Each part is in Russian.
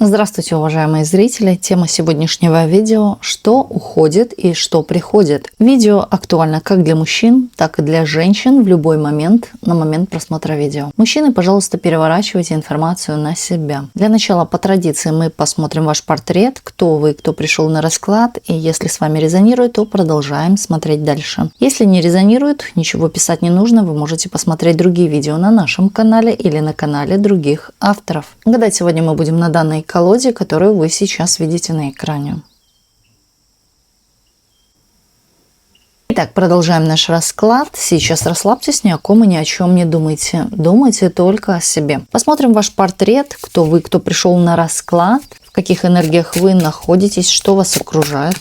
Здравствуйте, уважаемые зрители! Тема сегодняшнего видео – что уходит и что приходит. Видео актуально как для мужчин, так и для женщин в любой момент, на момент просмотра видео. Мужчины, пожалуйста, переворачивайте информацию на себя. Для начала, по традиции, мы посмотрим ваш портрет, кто вы, кто пришел на расклад, и если с вами резонирует, то продолжаем смотреть дальше. Если не резонирует, ничего писать не нужно, вы можете посмотреть другие видео на нашем канале или на канале других авторов. Гадать сегодня мы будем на данной колоде, которую вы сейчас видите на экране. Итак, продолжаем наш расклад. Сейчас расслабьтесь, ни о ком и ни о чем не думайте. Думайте только о себе. Посмотрим ваш портрет, кто вы, кто пришел на расклад, в каких энергиях вы находитесь, что вас окружает.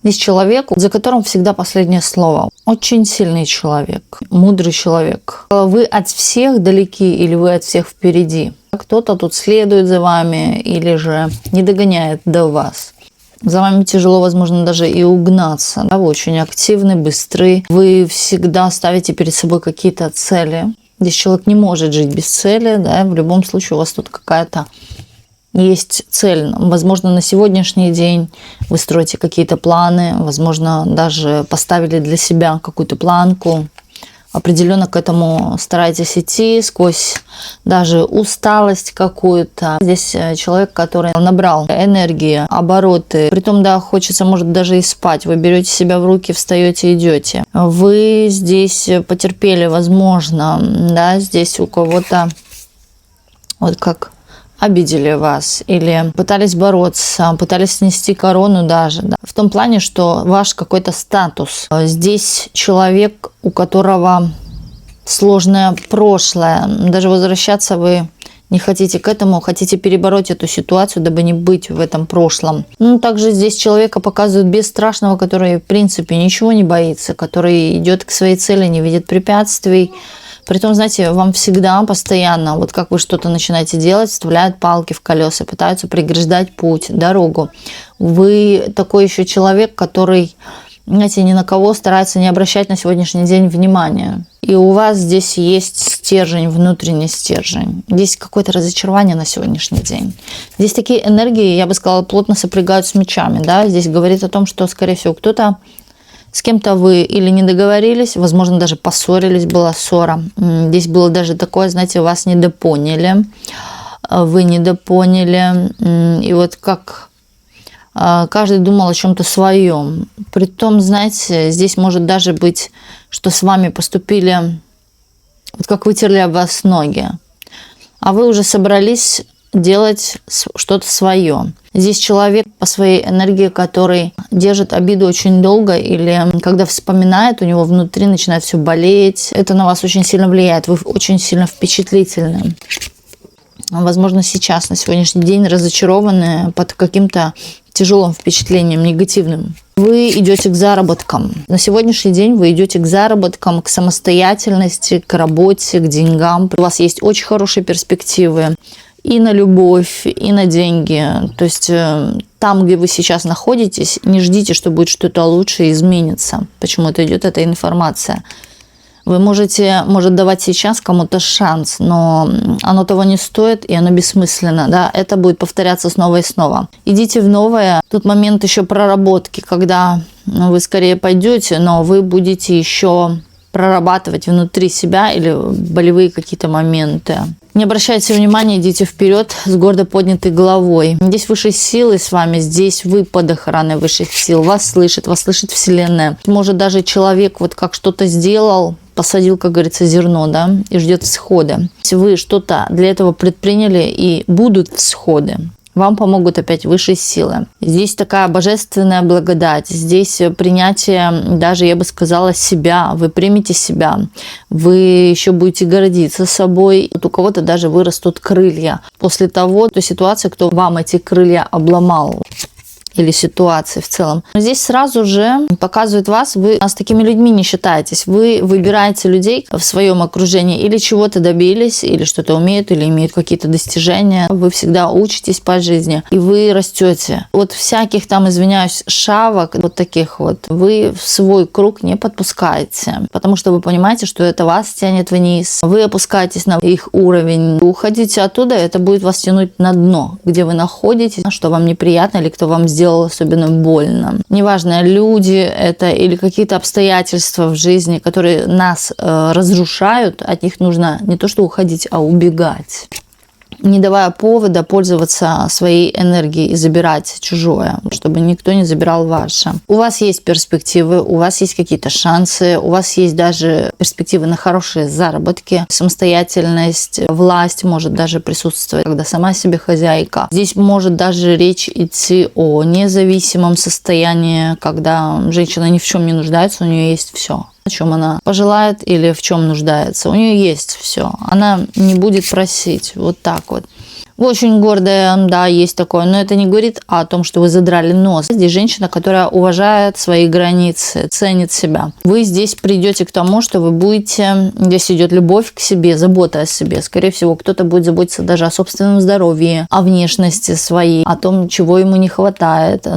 Здесь человек, за которым всегда последнее слово. Очень сильный человек, мудрый человек. Вы от всех далеки или вы от всех впереди. Кто-то тут следует за вами или же не догоняет до вас. За вами тяжело, возможно, даже и угнаться. Вы очень активны, быстры. Вы всегда ставите перед собой какие-то цели. Здесь человек не может жить без цели. Да? В любом случае у вас тут какая-то есть цель. Возможно, на сегодняшний день вы строите какие-то планы, возможно, даже поставили для себя какую-то планку. Определенно к этому стараетесь идти сквозь даже усталость какую-то. Здесь человек, который набрал энергии, обороты. Притом, да, хочется, может, даже и спать. Вы берете себя в руки, встаете, идете. Вы здесь потерпели, возможно, да, здесь у кого-то вот как обидели вас или пытались бороться, пытались снести корону даже. Да. В том плане, что ваш какой-то статус. Здесь человек, у которого сложное прошлое. Даже возвращаться вы не хотите к этому, хотите перебороть эту ситуацию, дабы не быть в этом прошлом. Также здесь человека показывают бесстрашного, который, в принципе, ничего не боится, который идет к своей цели, не видит препятствий. Притом, знаете, вам всегда, постоянно, вот как вы что-то начинаете делать, вставляют палки в колеса, пытаются преграждать путь, дорогу. Вы такой еще человек, который, знаете, ни на кого старается не обращать на сегодняшний день внимания. И у вас здесь есть стержень, внутренний стержень. Здесь какое-то разочарование на сегодняшний день. Здесь такие энергии, я бы сказала, плотно сопрягают с мечами. Да? Здесь говорит о том, что, скорее всего, кто-то с кем-то вы или не договорились, возможно, даже поссорились, была ссора. Здесь было даже такое, знаете, вас недопоняли, вы недопоняли. И вот как каждый думал о чем-то своем. Притом, знаете, здесь может даже быть, что с вами поступили, вот как вытерли об вас ноги. А вы уже собрались делать что-то свое. Здесь человек по своей энергии, который держит обиду очень долго, или когда вспоминает, у него внутри начинает все болеть. Это на вас очень сильно влияет. Вы очень сильно впечатлительны. Возможно, сейчас, на сегодняшний день, разочарованы под каким-то тяжелым впечатлением, негативным. Вы идете к заработкам. На сегодняшний день вы идете к заработкам, к самостоятельности, к работе, к деньгам. У вас есть очень хорошие перспективы и на любовь, и на деньги. То есть там, где вы сейчас находитесь, не ждите, что будет что-то лучше и изменится. Почему-то идет эта информация. Вы можете, может, давать сейчас кому-то шанс, но оно того не стоит, и оно бессмысленно. Да? Это будет повторяться снова и снова. Идите в новое. Тут момент еще проработки, когда вы скорее пойдете, но вы будете еще прорабатывать внутри себя или болевые какие-то моменты. Не обращайте внимания, идите вперед с гордо поднятой головой. Здесь высшие силы с вами, здесь вы под охраной высших сил. Вас слышит Вселенная. Может, даже человек вот как что-то сделал, посадил, как говорится, зерно, да, и ждет всхода. Если вы что-то для этого предприняли, и будут всходы, вам помогут опять высшие силы. Здесь такая божественная благодать. Здесь принятие, даже я бы сказала, себя. Вы примете себя. Вы еще будете гордиться собой. Вот у кого-то даже вырастут крылья. После того, той ситуации, кто вам эти крылья обломал. или ситуации в целом. Но здесь сразу же показывает вас, вы с такими людьми не считаетесь. Вы выбираете людей в своем окружении или чего-то добились, или что-то умеют, или имеют какие-то достижения. Вы всегда учитесь по жизни, и вы растете. Вот всяких там, извиняюсь, шавок, вот таких вот, вы в свой круг не подпускаете, потому что вы понимаете, что это вас тянет вниз. Вы опускаетесь на их уровень, уходите оттуда, это будет вас тянуть на дно, где вы находитесь, что вам неприятно или кто вам сделал особенно больно. Неважно, люди это или какие-то обстоятельства в жизни, которые нас разрушают, от них нужно не то что уходить, а убегать, не давая повода пользоваться своей энергией и забирать чужое, чтобы никто не забирал ваше. У вас есть перспективы, у вас есть какие-то шансы, у вас есть даже перспективы на хорошие заработки, самостоятельность, власть может даже присутствовать, когда сама себе хозяйка. Здесь может даже речь идти о независимом состоянии, когда женщина ни в чем не нуждается, у нее есть все. О чем она пожелает или в чем нуждается. У нее есть все. Она не будет просить. Вот так вот. Вы очень гордая, да, есть такое. Но это не говорит о том, что вы задрали нос. Здесь женщина, которая уважает свои границы, ценит себя. Вы здесь придете к тому, что вы будете... Здесь идет любовь к себе, забота о себе. Скорее всего, кто-то будет заботиться даже о собственном здоровье, о внешности своей, о том, чего ему не хватает.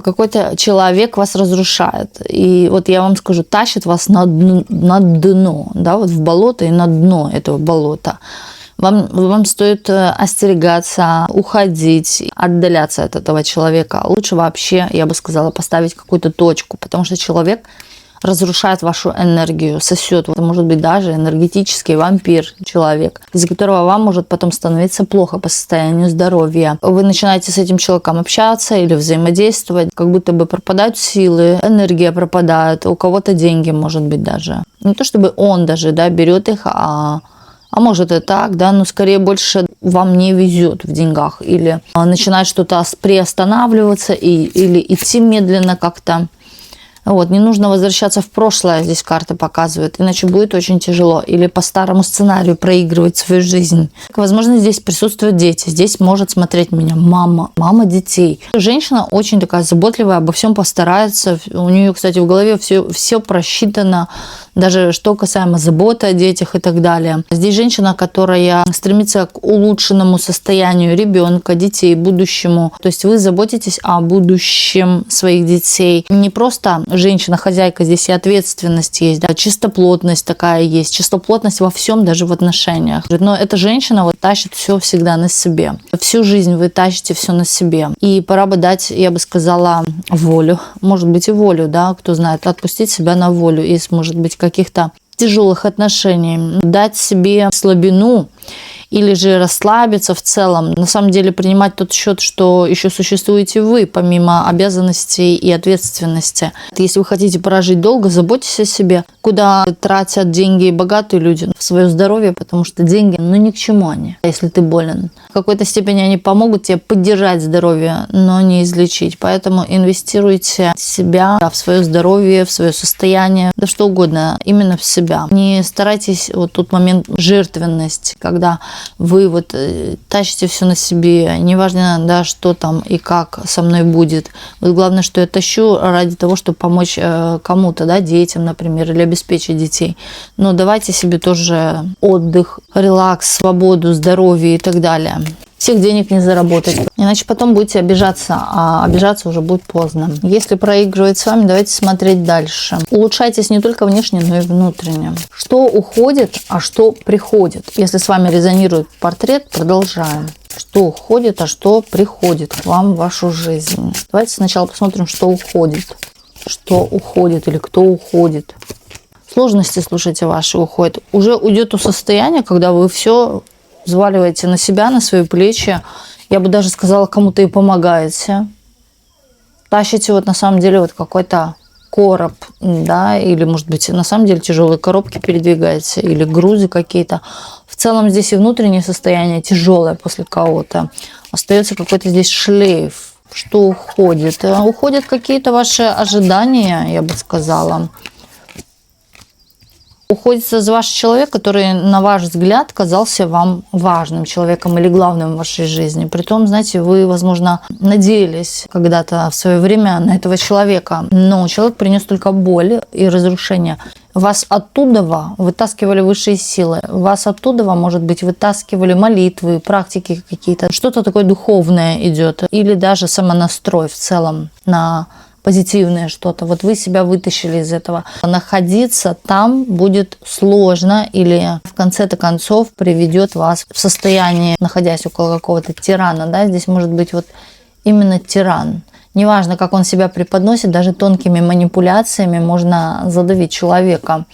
Какой-то человек вас разрушает. И вот я вам скажу, тащит вас на дно, да, вот в болото и на дно этого болота. Вам стоит остерегаться, уходить, отдаляться от этого человека. Лучше вообще, я бы сказала, поставить какую-то точку, потому что человек разрушает вашу энергию, сосет. Это может быть даже энергетический вампир, человек, из-за которого вам может потом становиться плохо по состоянию здоровья. Вы начинаете с этим человеком общаться или взаимодействовать, как будто бы пропадают силы, энергия пропадает, у кого-то деньги, может быть, даже. Не то чтобы он даже, да, берет их, а может и так, да, но скорее больше вам не везет в деньгах. Или начинает что-то приостанавливаться или идти медленно как-то. Вот, не нужно возвращаться в прошлое, здесь карта показывает, иначе будет очень тяжело. Или по старому сценарию проигрывать свою жизнь. Возможно, здесь присутствуют дети. Здесь может смотреть меня мама детей. Женщина очень такая заботливая, обо всем постарается. У нее, кстати, в голове все просчитано, даже что касаемо заботы о детях и так далее. Здесь женщина, которая стремится к улучшенному состоянию ребенка, детей, будущему. То есть вы заботитесь о будущем своих детей. Не просто женщина-хозяйка, здесь и ответственность есть, да, чистоплотность такая есть, чистоплотность во всем, даже в отношениях. Но эта женщина вот тащит все всегда на себе. Всю жизнь вы тащите все на себе. И пора бы дать, я бы сказала, волю. Может быть и волю, да, кто знает, отпустить себя на волю из, может быть, каких-то тяжелых отношений. Дать себе слабину или же расслабиться в целом. На самом деле принимать тот счет, что еще существуете вы, помимо обязанностей и ответственности. Если вы хотите прожить долго, заботьтесь о себе. Куда тратят деньги богатые люди? В свое здоровье, потому что деньги, ни к чему они, если ты болен. В какой-то степени они помогут тебе поддержать здоровье, но не излечить. Поэтому инвестируйте в себя, в свое здоровье, в свое состояние, да что угодно, именно в себя. Не старайтесь вот тот момент жертвенность, когда вы вот тащите все на себе, неважно, да, что там и как со мной будет. Вот главное, что я тащу ради того, чтобы помочь кому-то, да, детям, например, или обеспечить детей. Но давайте себе тоже отдых, релакс, свободу, здоровье и так далее. Всех денег не заработать. Иначе потом будете обижаться, а обижаться уже будет поздно. Если проигрывает с вами, давайте смотреть дальше. Улучшайтесь не только внешне, но и внутренне. Что уходит, а что приходит? Если с вами резонирует портрет, продолжаем. Что уходит, а что приходит к вам в вашу жизнь? Давайте сначала посмотрим, что уходит. Что уходит или кто уходит. Сложности, слушайте, ваши уходят. Уже уйдет то состояние, когда вы все взваливаете на себя, на свои плечи. Я бы даже сказала, кому-то и помогаете. Тащите вот на самом деле вот какой-то короб, да, или, может быть, на самом деле тяжелые коробки передвигаете, или грузы какие-то. В целом здесь и внутреннее состояние тяжелое после кого-то. Остается какой-то здесь шлейф. Что уходит? Уходят какие-то ваши ожидания, я бы сказала. Уходит из ваш человек, который, на ваш взгляд, казался вам важным человеком или главным в вашей жизни. Притом, знаете, вы, возможно, надеялись когда-то в свое время на этого человека, но человек принес только боль и разрушение. Вас оттуда вытаскивали высшие силы, вас оттуда, может быть, вытаскивали молитвы, практики какие-то, что-то такое духовное идет, или даже самонастрой в целом на позитивное что-то. Вот вы себя вытащили из этого. Находиться там будет сложно или в конце-то концов приведет вас в состояние, находясь около какого-то тирана. Да? Здесь может быть вот именно тиран. Неважно, как он себя преподносит, даже тонкими манипуляциями можно задавить человека.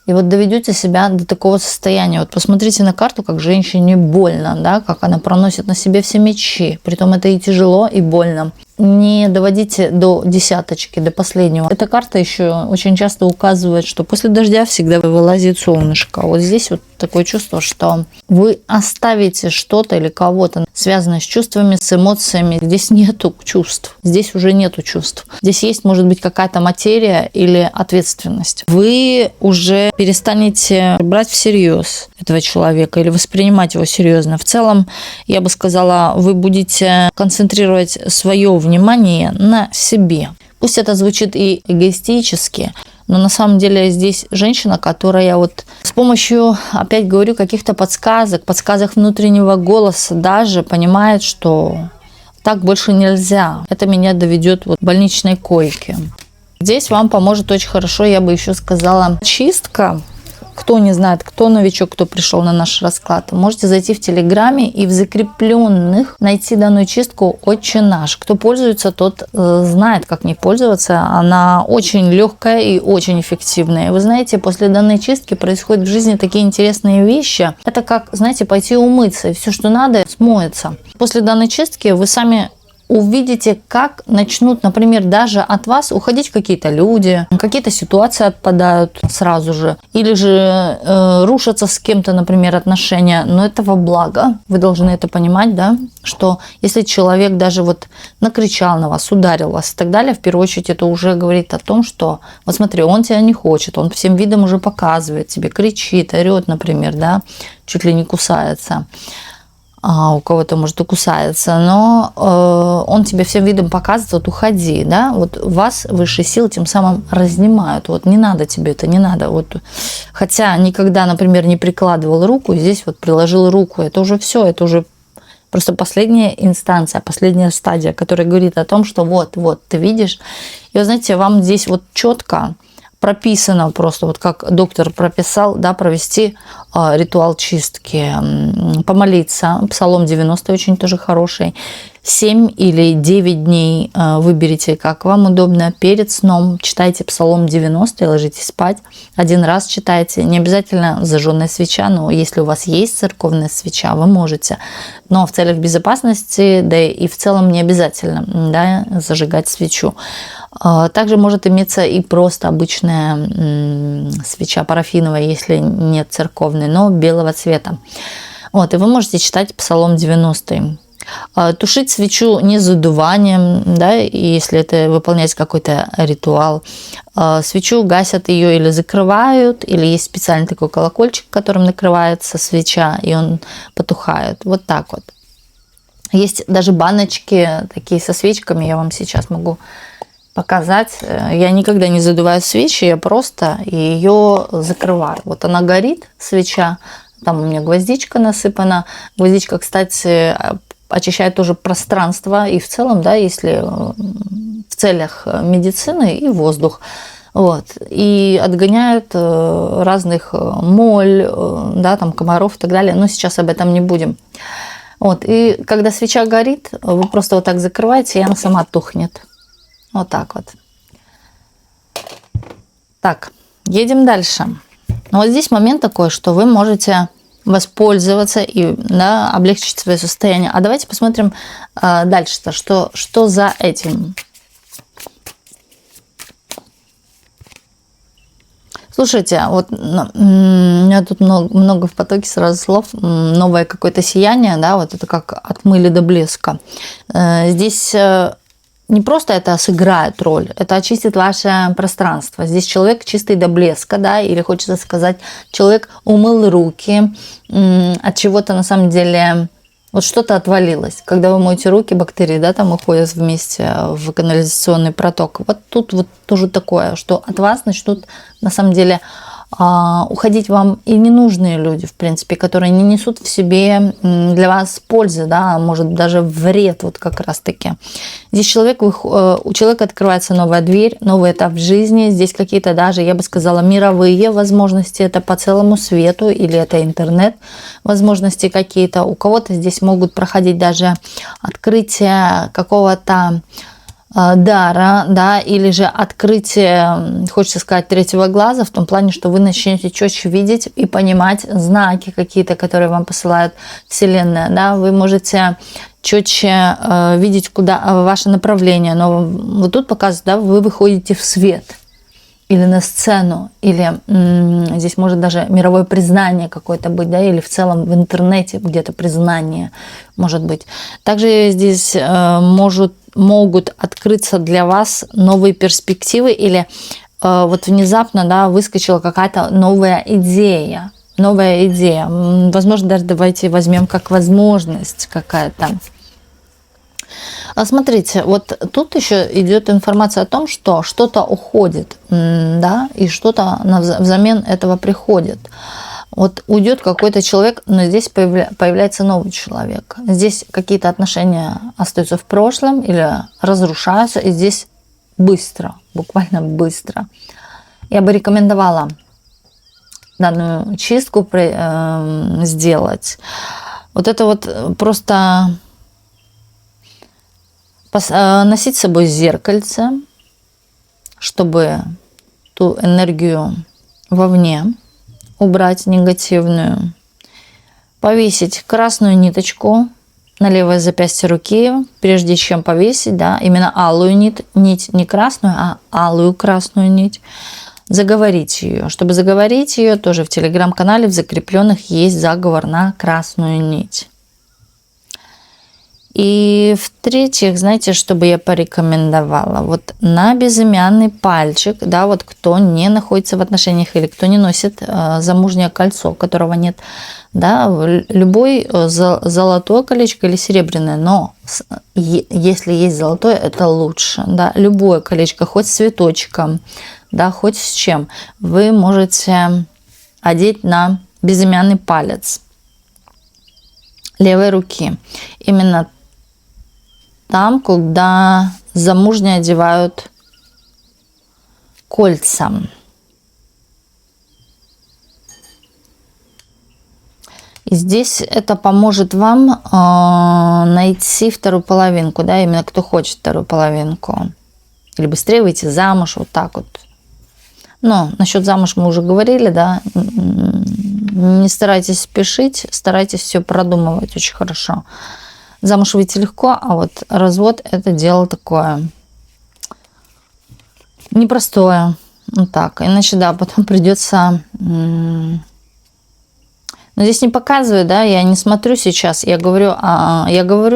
И вот доведете себя до такого состояния. Вот посмотрите на карту, как женщине больно, да, как она проносит на себе все мечи. Притом это и тяжело, и больно. Не доводите до десяточки, до последнего. Эта карта еще очень часто указывает, что после дождя всегда вылазит солнышко. Вот здесь вот такое чувство, что вы оставите что-то или кого-то, связанное с чувствами, с эмоциями. Здесь нету чувств. Здесь уже нету чувств. Здесь есть, может быть, какая-то материя или ответственность. Вы уже перестанете брать всерьез этого человека или воспринимать его серьезно. В целом, я бы сказала, вы будете концентрировать свое внимание на себе. Пусть это звучит и эгоистически, но на самом деле здесь женщина, которая вот с помощью, опять говорю, каких-то подсказок внутреннего голоса даже понимает, что так больше нельзя. Это меня доведет вот к больничной койке. Здесь вам поможет очень хорошо, я бы еще сказала, чистка. Кто не знает, кто новичок, кто пришел на наш расклад, можете зайти в Телеграме и в закрепленных найти данную чистку «Отче наш». Кто пользуется, тот знает, как не пользоваться. Она очень легкая и очень эффективная. Вы знаете, после данной чистки происходят в жизни такие интересные вещи. Это как, знаете, пойти умыться, и все, что надо, смоется. После данной чистки вы сами увидите, как начнут, например, даже от вас уходить какие-то люди, какие-то ситуации отпадают сразу же, или же рушатся с кем-то, например, отношения, но это во благо. Вы должны это понимать, да, что если человек даже вот накричал на вас, ударил вас и так далее, в первую очередь это уже говорит о том, что, вот смотри, он тебя не хочет, он всем видом уже показывает тебе, кричит, орет, например, да, чуть ли не кусается. У кого-то, может, и кусается, но он тебе всем видом показывает, вот уходи, да, вот вас высшие силы тем самым разнимают, вот не надо тебе это, не надо, вот, хотя никогда, например, не прикладывал руку, здесь вот приложил руку, это уже все, это уже просто последняя инстанция, последняя стадия, которая говорит о том, что вот, ты видишь, и вы знаете, вам здесь вот четко прописано просто, вот как доктор прописал, да, провести ритуал чистки, помолиться. Псалом 90 очень тоже хороший. 7 или 9 дней выберите, как вам удобно. Перед сном читайте Псалом 90 и ложитесь спать. Один раз читайте. Не обязательно зажженная свеча, но если у вас есть церковная свеча, вы можете. Но в целях безопасности, да и в целом не обязательно, да, зажигать свечу. Также может иметься и просто обычная свеча парафиновая, если нет церковной, но белого цвета. Вот, и вы можете читать Псалом 90. Тушить свечу не задуванием, да, если это выполняется какой-то ритуал. Свечу гасят ее или закрывают, или есть специальный такой колокольчик, которым накрывается свеча, и он потухает. Вот так вот. Есть даже баночки такие со свечками, я вам сейчас могу показать. Я никогда не задуваю свечи, я просто ее закрываю. Вот она горит, свеча, там у меня гвоздичка насыпана. Гвоздичка, кстати, очищает тоже пространство и в целом, да, если в целях медицины, и воздух. Вот. И отгоняют разных моль, да, там комаров и так далее. Но сейчас об этом не будем. Вот. И когда свеча горит, вы просто вот так закрываете, и она сама тухнет. Вот так вот. Так, едем дальше. Вот здесь момент такой, что вы можете воспользоваться и, да, облегчить свое состояние. А давайте посмотрим дальше-то, что за этим. Слушайте, вот у меня тут много в потоке сразу слов. Новое какое-то сияние, да, вот это как от мыли до блеска. Здесь не просто это сыграет роль, это очистит ваше пространство. Здесь человек чистый до блеска, да, или хочется сказать, человек умыл руки, от чего-то на самом деле вот что-то отвалилось. Когда вы моете руки, бактерии, да, там уходят вместе в канализационный проток. Вот тут вот тоже такое, что от вас начнут на самом деле уходить вам и ненужные люди, в принципе, которые не несут в себе для вас пользы, да, может даже вред вот как раз-таки. Здесь у человека открывается новая дверь, новый этап в жизни, здесь какие-то даже, я бы сказала, мировые возможности, это по целому свету или это интернет, возможности какие-то. У кого-то здесь могут проходить даже открытие какого-то дара, да, или же открытие, хочется сказать, третьего глаза, в том плане, что вы начнете четче видеть и понимать знаки какие-то, которые вам посылает Вселенная, да, вы можете четче видеть, куда ваше направление, но вот тут показывает, да, вы выходите в свет или на сцену, или здесь может даже мировое признание какое-то быть, да, или в целом в интернете где-то признание может быть. Также здесь могут открыться для вас новые перспективы или вот внезапно, да, выскочила какая-то новая идея. Возможно, даже давайте возьмем как возможность какая-то. Смотрите, вот тут еще идет информация о том, что что-то уходит, да, и что-то взамен этого приходит. Вот уйдет какой-то человек, но здесь появляется новый человек. Здесь какие-то отношения остаются в прошлом или разрушаются, и здесь быстро, буквально быстро. Я бы рекомендовала данную чистку сделать. Вот это вот просто носить с собой зеркальце, чтобы ту энергию вовне убрать негативную, повесить красную ниточку на левое запястье руки, прежде чем повесить, да, именно алую нить, не красную, а алую красную нить, заговорить ее. Чтобы заговорить ее, тоже в телеграм-канале в закрепленных есть заговор на красную нить. И в-третьих, знаете, что бы я порекомендовала? Вот на безымянный пальчик, да, вот кто не находится в отношениях или кто не носит замужнее кольцо, которого нет, да, любой золотое колечко или серебряное, но если есть золотое, это лучше, да, любое колечко, хоть с цветочком, да, хоть с чем, вы можете одеть на безымянный палец левой руки. Именно там, куда замужние одевают кольца. И здесь это поможет вам найти вторую половинку, да, именно кто хочет вторую половинку. Или быстрее выйти замуж, вот так вот. Но насчет замуж мы уже говорили, да. Не старайтесь спешить, старайтесь все продумывать очень хорошо. Замуж выйти легко, а вот развод – это дело такое непростое. Вот так. Иначе, да, потом придется... Но здесь не показываю, да, я не смотрю сейчас, я говорю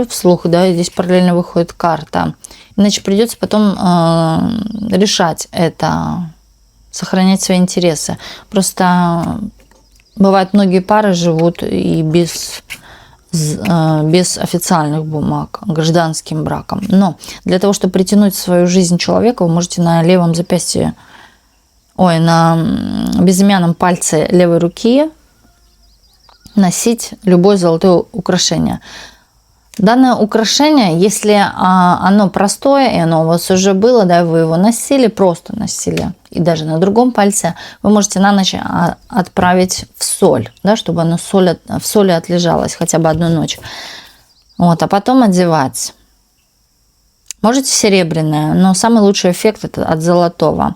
вслух, да, и здесь параллельно выходит карта. Иначе придется потом решать это, сохранять свои интересы. Просто бывает, многие пары живут и без официальных бумаг, гражданским браком. Но для того, чтобы притянуть в свою жизнь человека, вы можете на левом запястье, на безымянном пальце левой руки носить любое золотое украшение. Данное украшение, если оно простое, и оно у вас уже было, да, вы его носили, просто носили, и даже на другом пальце, вы можете на ночь отправить в соль, да, чтобы оно в соли отлежалось хотя бы одну ночь. Вот, а потом одевать. Можете серебряное, но самый лучший эффект это от золотого.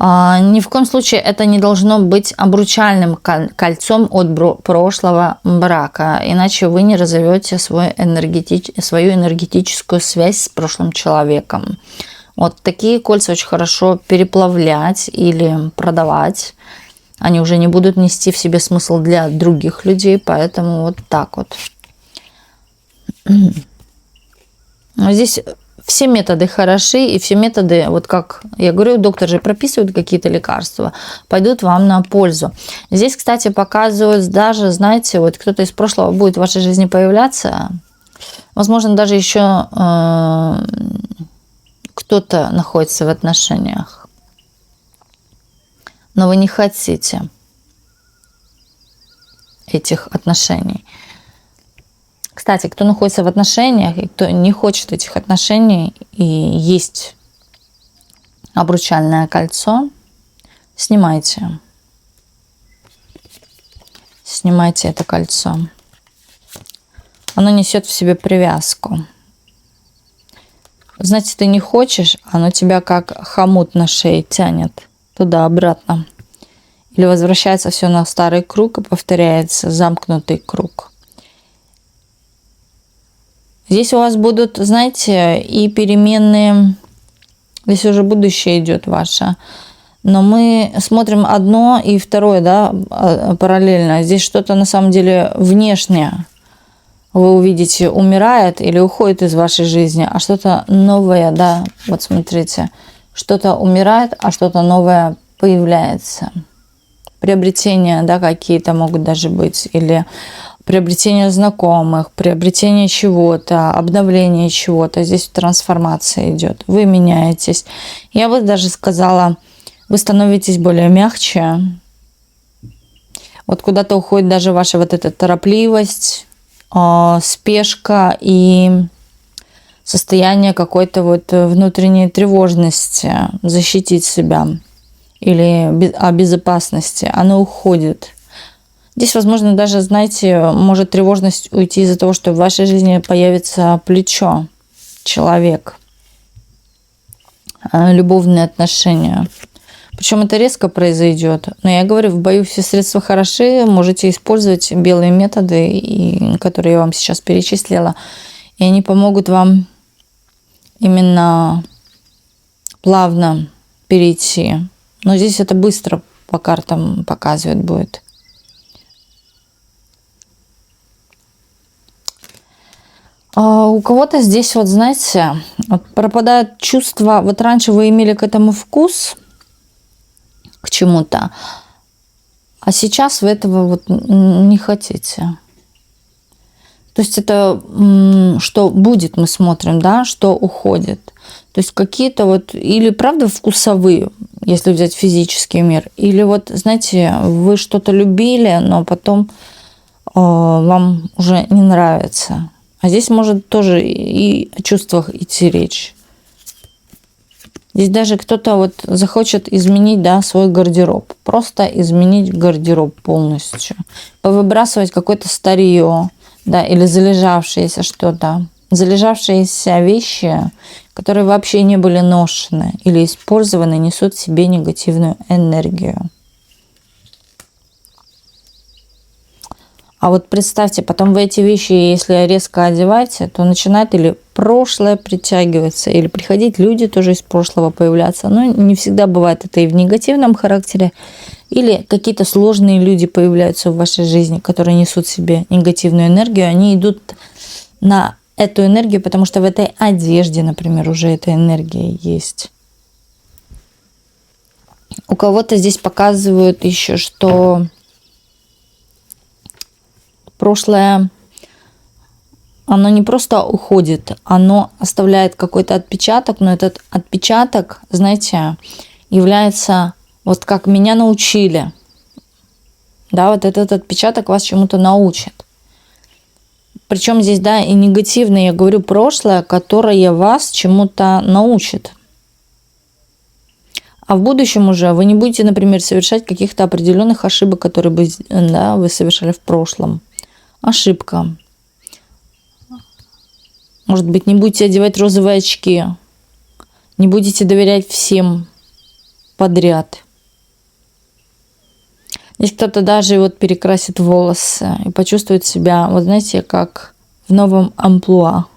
Ни в коем случае это не должно быть обручальным кольцом от прошлого брака, иначе вы не разовьете свою энергетическую связь с прошлым человеком. Вот такие кольца очень хорошо переплавлять или продавать. Они уже не будут нести в себе смысл для других людей, поэтому вот так вот. Здесь все методы хороши, и все методы, вот как я говорю, доктор же прописывает какие-то лекарства, пойдут вам на пользу. Здесь, кстати, показывают даже, знаете, вот кто-то из прошлого будет в вашей жизни появляться, возможно, даже еще кто-то находится в отношениях, но вы не хотите этих отношений. Кстати, кто находится в отношениях и кто не хочет этих отношений, и есть обручальное кольцо, снимайте. Снимайте это кольцо. Оно несет в себе привязку. Знаете, ты не хочешь, оно тебя как хомут на шее тянет туда-обратно. Или возвращается все на старый круг и повторяется замкнутый круг. Здесь у вас будут, знаете, и переменные, здесь уже будущее идет ваше, но мы смотрим одно и второе, да, параллельно. Здесь что-то на самом деле внешнее, вы увидите, умирает или уходит из вашей жизни, а что-то новое, да, вот смотрите, что-то умирает, а что-то новое появляется. Приобретения, да, какие-то могут даже быть, или приобретение знакомых, приобретение чего-то, обновление чего-то. Здесь трансформация идет. Вы меняетесь. Я бы даже сказала, вы становитесь более мягче. Вот куда-то уходит даже ваша вот эта торопливость, спешка и состояние какой-то вот внутренней тревожности, защитить себя или о безопасности. Оно уходит. Здесь, возможно, даже, знаете, может тревожность уйти из-за того, что в вашей жизни появится плечо, человек, любовные отношения. Причем это резко произойдет. Но я говорю, в бою все средства хороши, можете использовать белые методы, которые я вам сейчас перечислила, и они помогут вам именно плавно перейти. Но здесь это быстро по картам показывает будет. У кого-то здесь, вот знаете, вот пропадает чувство, вот раньше вы имели к этому вкус, к чему-то, а сейчас вы этого вот не хотите. То есть это что будет, мы смотрим, да, что уходит. То есть какие-то вот, или правда вкусовые, если взять физический мир, или вот, знаете, вы что-то любили, но потом вам уже не нравится. А здесь может тоже и о чувствах идти речь. Здесь даже кто-то вот захочет изменить, да, свой гардероб. Просто изменить гардероб полностью. Повыбрасывать какое-то старье, да, или залежавшееся что-то. Залежавшиеся вещи, которые вообще не были ношены или использованы, несут в себе негативную энергию. А вот представьте, потом вы эти вещи, если резко одеваете, то начинает или прошлое притягиваться, или приходить люди тоже из прошлого появляться. Но не всегда бывает это и в негативном характере. Или какие-то сложные люди появляются в вашей жизни, которые несут в себе негативную энергию. Они идут на эту энергию, потому что в этой одежде, например, уже эта энергия есть. У кого-то здесь показывают еще, что прошлое, оно не просто уходит, оно оставляет какой-то отпечаток, но этот отпечаток, знаете, является вот как меня научили. Да, вот этот отпечаток вас чему-то научит. Причем здесь, да, и негативное, я говорю, прошлое, которое вас чему-то научит. А в будущем уже вы не будете, например, совершать каких-то определенных ошибок, которые бы, да, вы совершали в прошлом. Ошибка. Может быть, не будете одевать розовые очки, не будете доверять всем подряд. Здесь кто-то даже вот перекрасит волосы и почувствует себя, вот знаете, как в новом амплуа.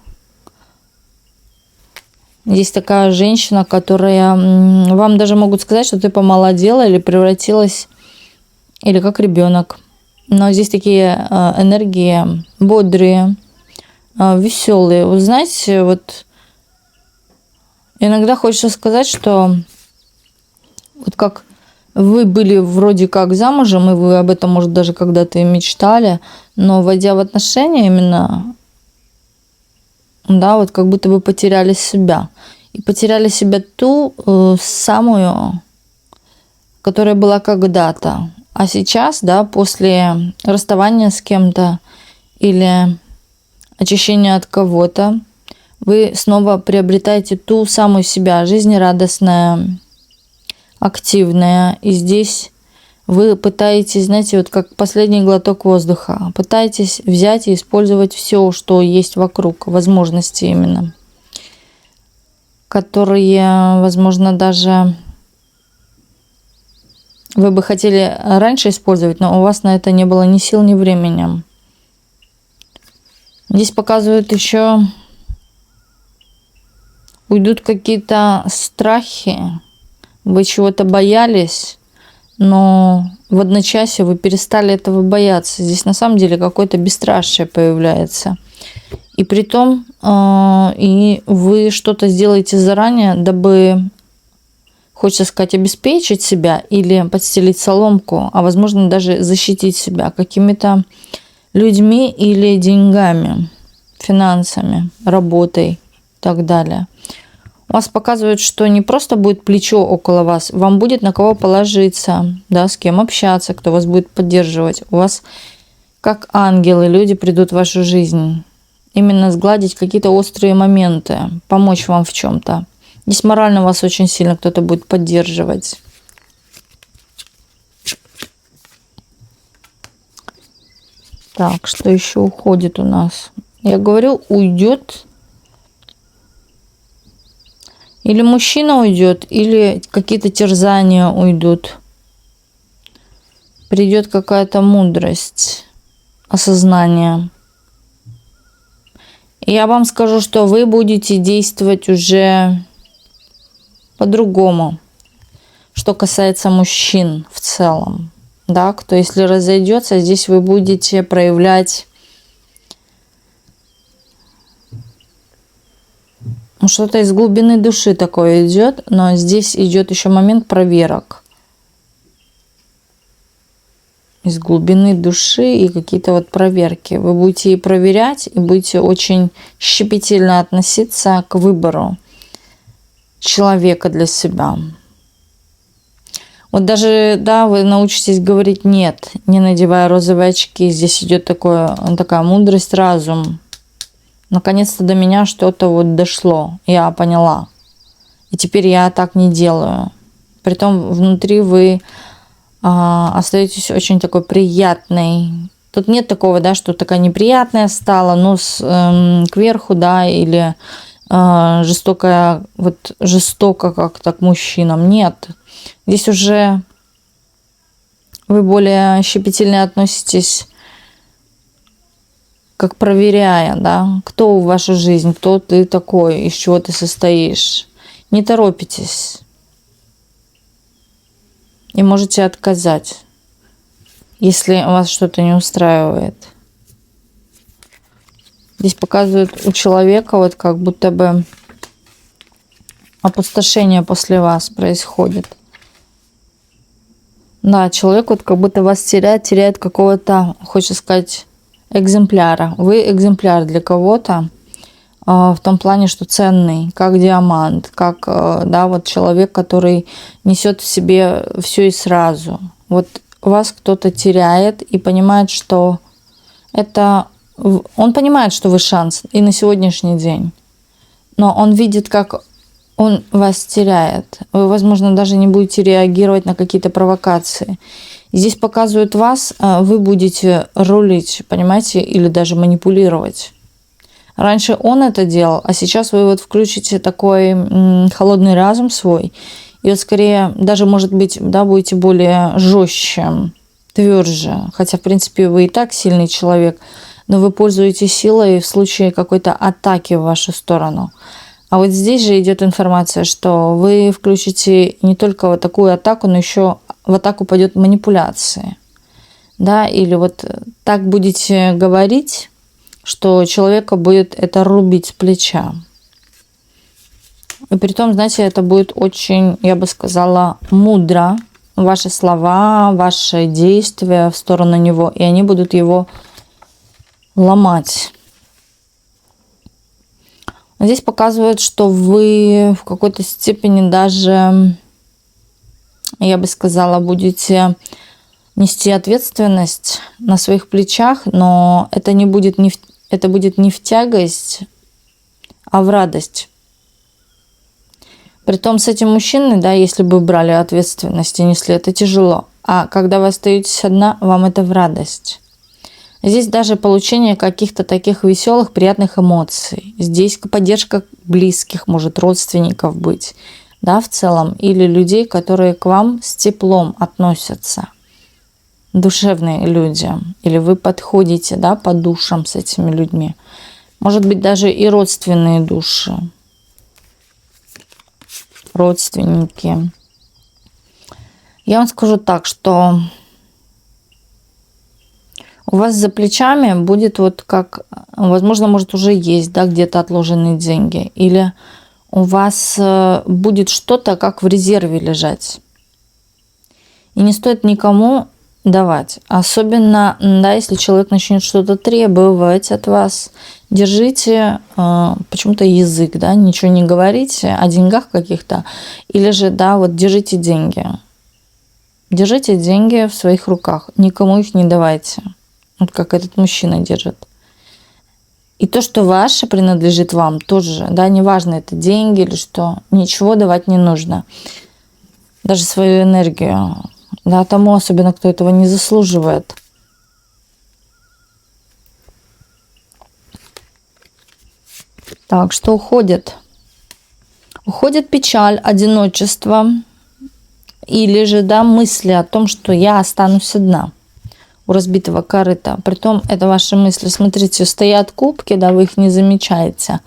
Здесь такая женщина, которая вам даже могут сказать, что ты помолодела или превратилась, или как ребенок. Но здесь такие энергии бодрые, веселые. Вы знаете, вот Иногда хочется сказать, что вот как вы были вроде как замужем, и вы об этом, может, даже когда-то и мечтали, но войдя в отношения именно, да, вот как будто бы потеряли себя. И потеряли себя ту самую, которая была когда-то. А сейчас, да, после расставания с кем-то или очищения от кого-то, вы снова приобретаете ту самую себя, жизнерадостная, активная. И здесь вы пытаетесь, знаете, вот как последний глоток воздуха, пытаетесь взять и использовать все, что есть вокруг, возможности именно, которые, возможно, даже вы бы хотели раньше использовать, но у вас на это не было ни сил, ни времени. Здесь показывают еще, уйдут какие-то страхи, вы чего-то боялись, но в одночасье вы перестали этого бояться. Здесь на самом деле какое-то бесстрашие появляется. И притом и вы что-то сделаете заранее, дабы, хочется сказать, обеспечить себя или подстелить соломку, а возможно даже защитить себя какими-то людьми или деньгами, финансами, работой и так далее. У вас показывают, что не просто будет плечо около вас, вам будет на кого положиться, да, с кем общаться, кто вас будет поддерживать. У вас как ангелы, люди придут в вашу жизнь. Именно сгладить какие-то острые моменты, помочь вам в чем-то. Здесь морально вас очень сильно кто-то будет поддерживать. Так, что еще уходит у нас? Я говорю, уйдет. Или мужчина уйдет, или какие-то терзания уйдут. Придет какая-то мудрость, осознание. И я вам скажу, что вы будете действовать уже по-другому, что касается мужчин в целом. Да, кто если разойдется, здесь вы будете проявлять что-то из глубины души такое идет, но здесь идет еще момент проверок. Из глубины души и какие-то вот проверки. Вы будете и проверять, и будете очень щепетильно относиться к выбору человека для себя. Вот даже, да, вы научитесь говорить «нет», не надевая розовые очки. Здесь идет такая мудрость, разум. Наконец-то до меня что-то вот дошло, я поняла. И теперь я так не делаю. Притом внутри вы остаетесь очень такой приятной. Тут нет такого, да, что такая неприятная стала, нос кверху, да, или жестоко как-то к мужчинам. Нет. Здесь уже вы более щепетильно относитесь, как проверяя, да, кто в вашу жизнь, кто ты такой, из чего ты состоишь. Не торопитесь. И можете отказать, если вас что-то не устраивает. Здесь показывают у человека вот как будто бы опустошение после вас происходит. Да, человек вот как будто вас теряет какого-то, хочется сказать, экземпляра. Вы экземпляр для кого-то в том плане, что ценный, как диамант, как, да, вот человек, который несет в себе все и сразу. Вот вас кто-то теряет и понимает, что это... Он понимает, что вы шанс и на сегодняшний день, но он видит, как он вас теряет. Вы, возможно, даже не будете реагировать на какие-то провокации. Здесь показывают вас, вы будете рулить, понимаете, или даже манипулировать. Раньше он это делал, а сейчас вы вот включите такой холодный разум свой, и вот скорее даже, может быть, да, будете более жестче, тверже. Хотя, в принципе, вы и так сильный человек, но вы пользуетесь силой в случае какой-то атаки в вашу сторону. А вот здесь же идет информация, что вы включите не только вот такую атаку, но еще в атаку пойдет манипуляции. Да, или вот так будете говорить, что человека будет это рубить с плеча. И при том, знаете, это будет очень, я бы сказала, мудро. Ваши слова, ваши действия в сторону него, и они будут его ломать. Здесь показывают, что вы в какой-то степени даже, я бы сказала, будете нести ответственность на своих плечах, но это будет не в тягость, а в радость. Притом с этим мужчиной, да, если бы брали ответственность и несли, это тяжело. А когда вы остаетесь одна, вам это в радость. Здесь даже получение каких-то таких веселых, приятных эмоций. Здесь поддержка близких, может, родственников быть, да, в целом. Или людей, которые к вам с теплом относятся. Душевные люди. Или вы подходите, да, по душам с этими людьми. Может быть, даже и родственные души. Родственники. Я вам скажу так, что у вас за плечами будет вот как, возможно, может уже есть, да, где-то отложенные деньги. Или у вас будет что-то как в резерве лежать. И не стоит никому давать. Особенно, да, если человек начнет что-то требовать от вас. Держите почему-то язык, да, ничего не говорите о деньгах каких-то. Или же, да, вот держите деньги. Держите деньги в своих руках. Никому их не давайте. Вот как этот мужчина держит. И то, что ваше, принадлежит вам тоже, да, неважно, это деньги или что, ничего давать не нужно. Даже свою энергию, да, тому, особенно кто этого не заслуживает. Так, что уходит? Уходит печаль, одиночество или же, да, мысли о том, что я останусь одна у разбитого корыта. Притом это ваши мысли. Смотрите, стоят кубки, да, вы их не замечаете.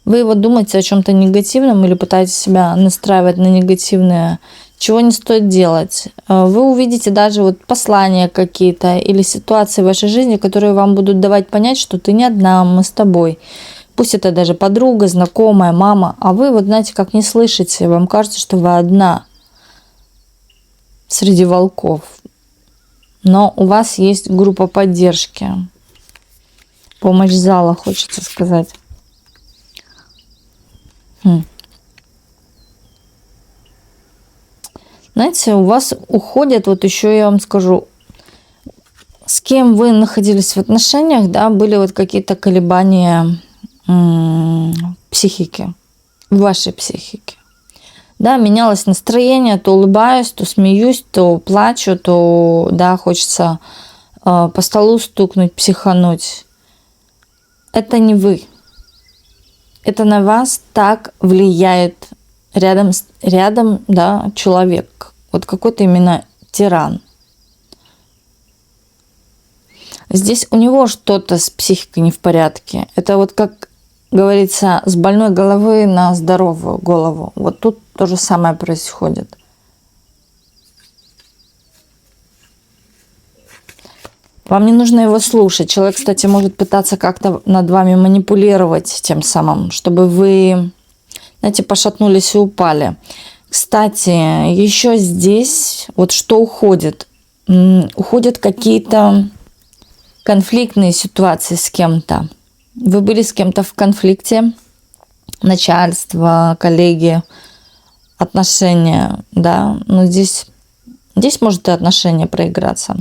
Вы вот думаете о чем-то негативном или пытаетесь себя настраивать на негативное, чего не стоит делать. Вы увидите даже вот послания какие-то или ситуации в вашей жизни, которые вам будут давать понять, что ты не одна, мы с тобой. Пусть это даже подруга, знакомая, мама, а вы вот знаете, как не слышите, вам кажется, что вы одна среди волков. Но у вас есть группа поддержки. Помощь зала, хочется сказать. Знаете, у вас уходят, вот еще я вам скажу, с кем вы находились в отношениях, да, были вот какие-то колебания психики, вашей психики. Да, менялось настроение, то улыбаюсь, то смеюсь, то плачу, то, да, хочется по столу стукнуть, психануть. Это не вы. Это на вас так влияет рядом, да, человек. Вот какой-то именно тиран. Здесь у него что-то с психикой не в порядке. Это вот как говорится, с больной головы на здоровую голову. Вот тут то же самое происходит. Вам не нужно его слушать. Человек, кстати, может пытаться как-то над вами манипулировать тем самым, чтобы вы, знаете, пошатнулись и упали. Кстати, еще здесь вот что уходит. Уходят какие-то конфликтные ситуации с кем-то. Вы были с кем-то в конфликте, начальство, коллеги, отношения, да, но здесь может и отношения проиграться.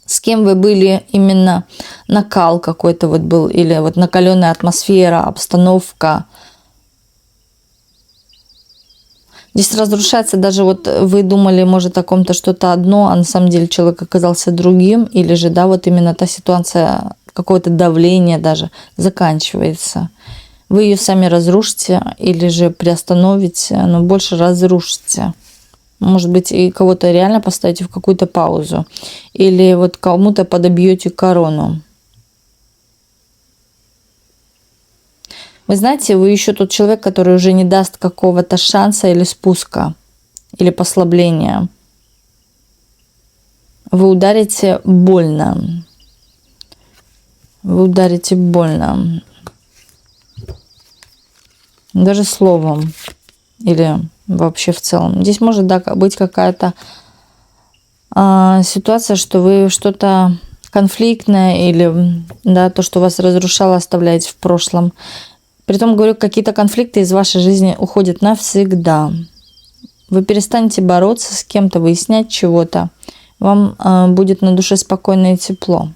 С кем вы были, именно накал какой-то вот был, или вот накаленная атмосфера, обстановка. Здесь разрушается даже вот вы думали, может, о ком-то что-то одно, а на самом деле человек оказался другим, или же, да, вот именно та ситуация, какое-то давление даже заканчивается. Вы ее сами разрушите или же приостановите, но больше разрушите. Может быть, и кого-то реально поставите в какую-то паузу. Или вот кому-то подобьете корону. Вы знаете, вы еще тот человек, который уже не даст какого-то шанса или спуска, или послабления. Вы ударите больно. Вы ударите больно. даже словом или вообще в целом. Здесь может быть какая-то ситуация, что вы что-то конфликтное или да, то, что вас разрушало, оставляете в прошлом. Притом, говорю, какие-то конфликты из вашей жизни уходят навсегда. Вы перестанете бороться с кем-то, выяснять чего-то. Вам будет на душе спокойно и тепло.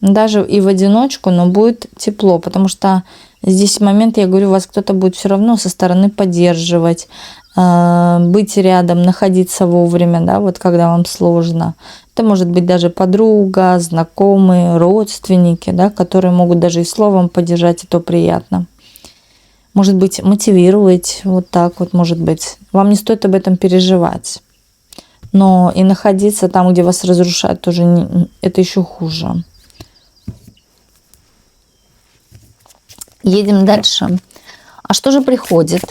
Даже и в одиночку, но будет тепло, потому что здесь момент, я говорю, вас кто-то будет все равно со стороны поддерживать, быть рядом, находиться вовремя, да, вот когда вам сложно. Это может быть даже подруга, знакомые, родственники, да, которые могут даже и словом поддержать, и то приятно. Может быть, мотивировать, вот так вот, может быть. Вам не стоит об этом переживать. Но и находиться там, где вас разрушают, тоже это еще хуже. Едем дальше. А что же приходит?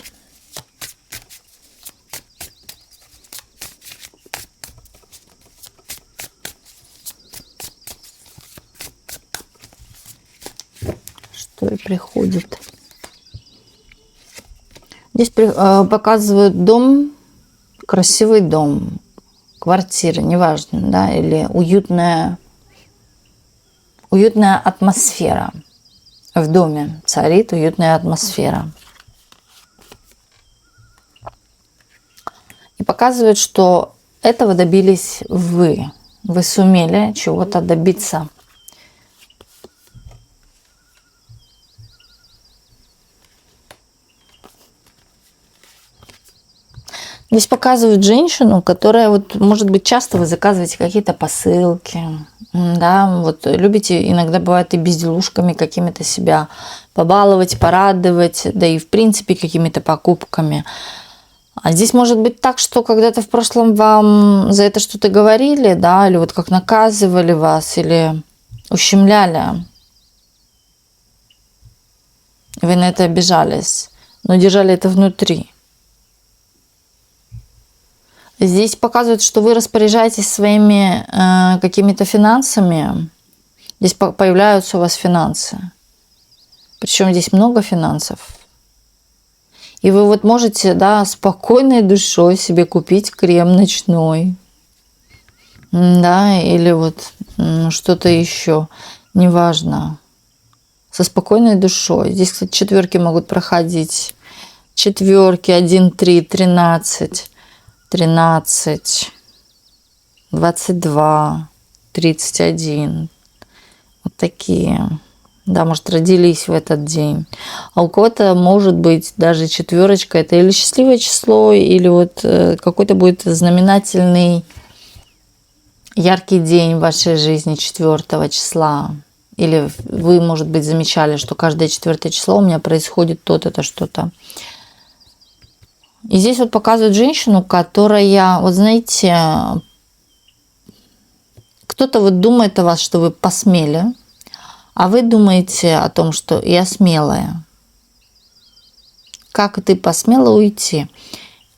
Что и приходит? Здесь показывают дом, красивый дом, квартира, неважно, да, или уютная атмосфера. В доме царит уютная атмосфера. И показывает, что этого добились вы. Вы сумели чего-то добиться. Здесь показывают женщину, которая, вот, может быть, часто вы заказываете какие-то посылки, да, вот любите, иногда бывает и безделушками какими-то себя побаловать, порадовать, да и в принципе какими-то покупками. А здесь может быть так, что когда-то в прошлом вам за это что-то говорили, да, или вот как наказывали вас, или ущемляли. Вы на это обижались, но держали это внутри. Здесь показывают, что вы распоряжаетесь своими какими-то финансами. Здесь появляются у вас финансы. Причем здесь много финансов. И вы вот можете, да, спокойной душой себе купить крем ночной. Да, или вот что-то еще. Неважно. Со спокойной душой. Здесь, кстати, четверки могут проходить. Четверки, 1, 3, 13. 13, 22, 31. Вот такие. Да, может, родились в этот день. А у кого-то может быть даже четверочка. Это или счастливое число, или вот какой-то будет знаменательный, яркий день в вашей жизни 4 числа. Или вы, может быть, замечали, что каждое 4 число у меня происходит то-то, что-то. И здесь вот показывают женщину, которая, вот знаете, кто-то вот думает о вас, что вы посмели, а вы думаете о том, что я смелая. Как ты посмела уйти?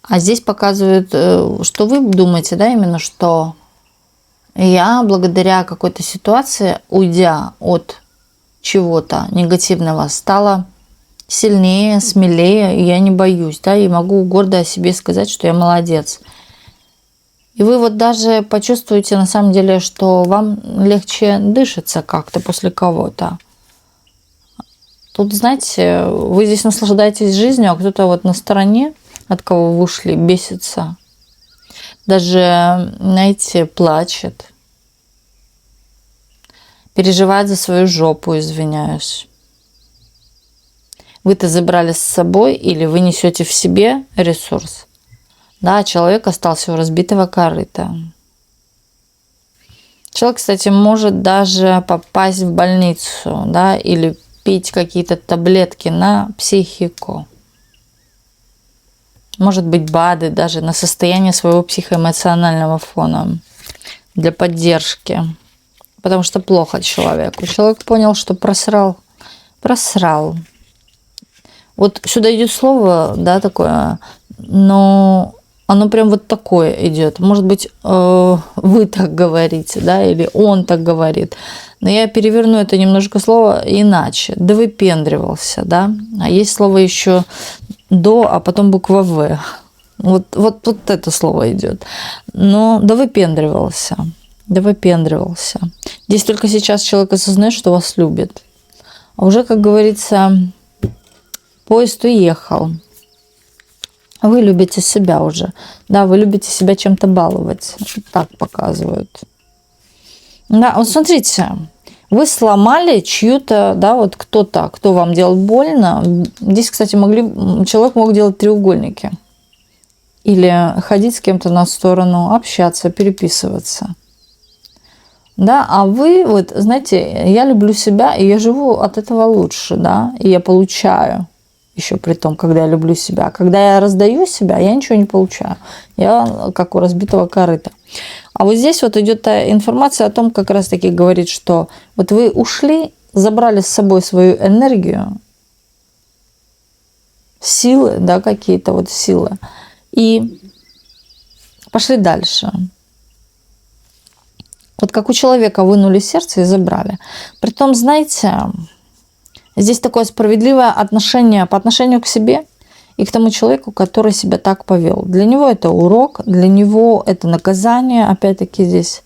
А здесь показывают, что вы думаете, да, именно, что я благодаря какой-то ситуации, уйдя от чего-то негативного, стала сильнее, смелее, и я не боюсь, да, и могу гордо о себе сказать, что я молодец. И вы вот даже почувствуете на самом деле, что вам легче дышится как-то после кого-то. Тут, знаете, вы здесь наслаждаетесь жизнью, а кто-то вот на стороне, от кого вы ушли, бесится. Даже, знаете, плачет. Переживает за свою жопу, извиняюсь. Вы-то забрали с собой или вы несете в себе ресурс. Да, человек остался у разбитого корыта. Человек, кстати, может даже попасть в больницу, да, или пить какие-то таблетки на психику. Может быть, БАДы даже на состояние своего психоэмоционального фона для поддержки. Потому что плохо человеку. Человек понял, что просрал. Вот сюда идет слово, да, такое, но оно прям вот такое идет. Может быть, вы так говорите, да, или он так говорит. Но я переверну это немножко слово иначе. Да выпендривался, да. А есть слово еще до, а потом буква В. Вот это слово идет. Но да выпендривался. Да выпендривался. Здесь только сейчас человек осознает, что вас любит. А уже, как говорится, поезд уехал. Вы любите себя уже. Да, вы любите себя чем-то баловать. Так показывают. Да, вот смотрите, вы сломали чью-то, да, вот кто-то, кто вам делал больно. Здесь, кстати, человек мог делать треугольники. Или ходить с кем-то на сторону, общаться, переписываться. Да, а вы, вот, знаете, я люблю себя, и я живу от этого лучше, да, и я получаю. Еще при том, когда я люблю себя. Когда я раздаю себя, я ничего не получаю. Я как у разбитого корыта. А вот здесь вот идет информация о том, как раз таки говорит, что вот вы ушли, забрали с собой свою энергию, силы, да, какие-то вот силы, и пошли дальше. Вот как у человека вынули сердце и забрали. Притом, знаете, здесь такое справедливое отношение по отношению к себе и к тому человеку, который себя так повел. Для него это урок, для него это наказание, опять-таки здесь.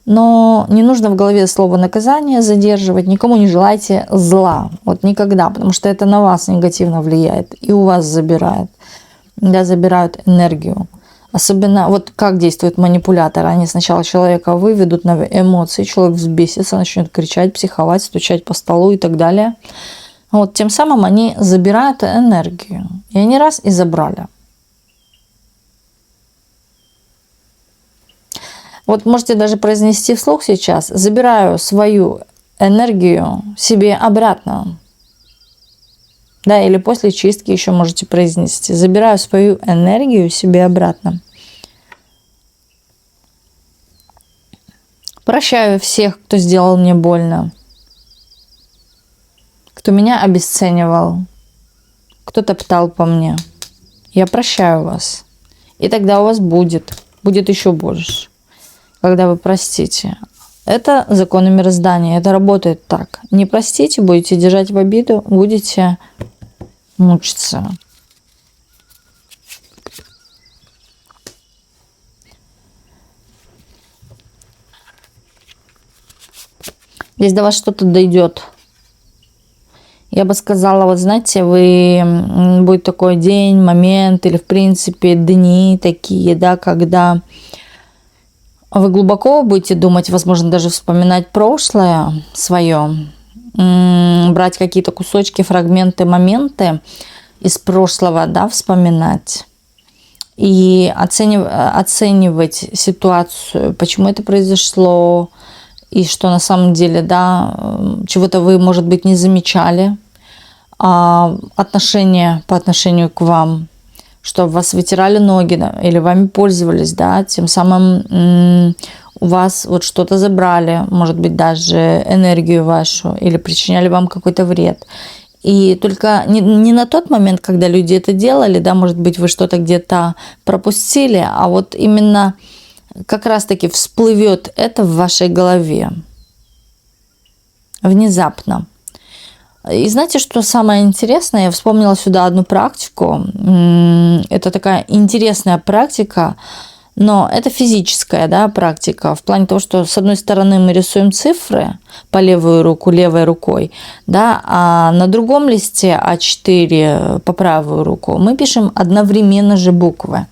Но не нужно в голове слово наказание задерживать, никому не желайте зла. Вот никогда, потому что это на вас негативно влияет и у вас забирает. Да, забирают энергию. Особенно, вот как действуют манипуляторы. Они сначала человека выведут на эмоции, человек взбесится, начнет кричать, психовать, стучать по столу и так далее. Вот, тем самым они забирают энергию. И они раз и забрали. Вот можете даже произнести вслух сейчас: забираю свою энергию себе обратно. Да, или после чистки еще можете произнести: забираю свою энергию себе обратно. Прощаю всех, кто сделал мне больно, кто меня обесценивал, кто топтал по мне. Я прощаю вас. И тогда у вас будет еще больше, когда вы простите. Это законы мироздания, это работает так. Не простите, будете держать в обиду, будете мучиться. Здесь до вас что-то дойдет. Я бы сказала, вот знаете, будет такой день, момент, или в принципе дни такие, да, когда вы глубоко будете думать, возможно, даже вспоминать прошлое свое, брать какие-то кусочки, фрагменты, моменты из прошлого, да, вспоминать и оценивать ситуацию, почему это произошло, и что на самом деле, да, чего-то вы, может быть, не замечали, отношения по отношению к вам, что вас вытирали ноги, да, или вами пользовались, да, тем самым у вас вот что-то забрали, может быть, даже энергию вашу, или причиняли вам какой-то вред. И только не на тот момент, когда люди это делали, да, может быть, вы что-то где-то пропустили, а вот именно как раз-таки всплывет это в вашей голове внезапно. И знаете, что самое интересное? Я вспомнила сюда одну практику. Это такая интересная практика, но это физическая, да, практика. В плане того, что с одной стороны мы рисуем цифры по левую руку, левой рукой, да, а на другом листе А4 по правую руку мы пишем одновременно же буквы.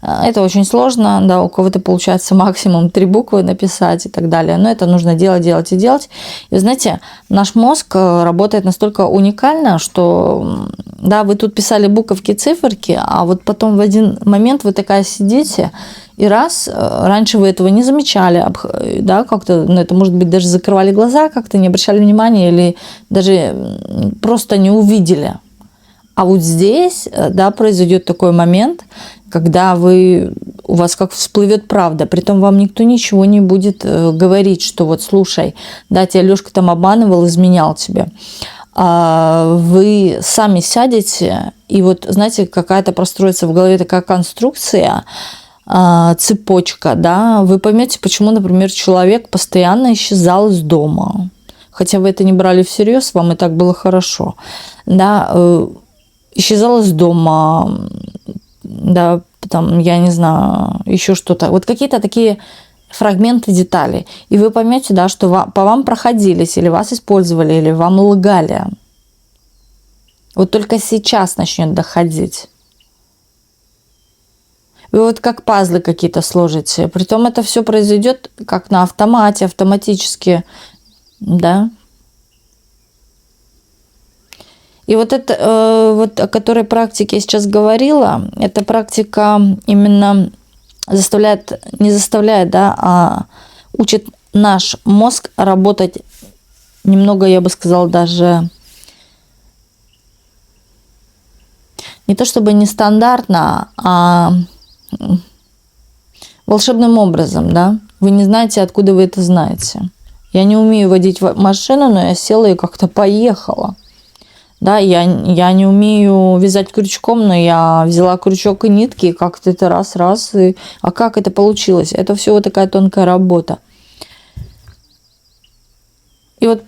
Это очень сложно, да, у кого-то получается максимум 3 буквы написать и так далее, но это нужно делать, делать и делать. И вы знаете, наш мозг работает настолько уникально, что, да, вы тут писали буковки, циферки, а вот потом в один момент вы такая сидите, и раньше вы этого не замечали, да, как-то, ну, это, может быть, даже закрывали глаза, как-то не обращали внимания или даже просто не увидели. А вот здесь, да, произойдет такой момент, когда у вас как всплывет правда, притом вам никто ничего не будет говорить, что вот слушай, да, тебя Лёшка там обманывал, изменял тебе. Вы сами сядете И вот, знаете, какая-то простроится в голове такая конструкция, цепочка, да, вы поймете, почему, например, человек постоянно исчезал из дома. Хотя вы это не брали всерьез, вам и так было хорошо. Да, исчезал из дома, да, там, я не знаю, еще что-то. Вот какие-то такие фрагменты деталей. И вы поймете, да, что по вам проходились, или вас использовали, или вам лгали. Вот только сейчас начнет доходить. Вы вот как пазлы какие-то сложите. Притом это все произойдет как на автомате, автоматически, да. И вот это, вот о которой практике я сейчас говорила, эта практика именно не заставляет, да, а учит наш мозг работать немного, я бы сказала, даже не то чтобы нестандартно, а волшебным образом, да. Вы не знаете, откуда вы это знаете. Я не умею водить машину, но я села и как-то поехала. Да, я не умею вязать крючком, но я взяла крючок и нитки, и как-то это раз, и... А как это получилось? Это все вот такая тонкая работа. И вот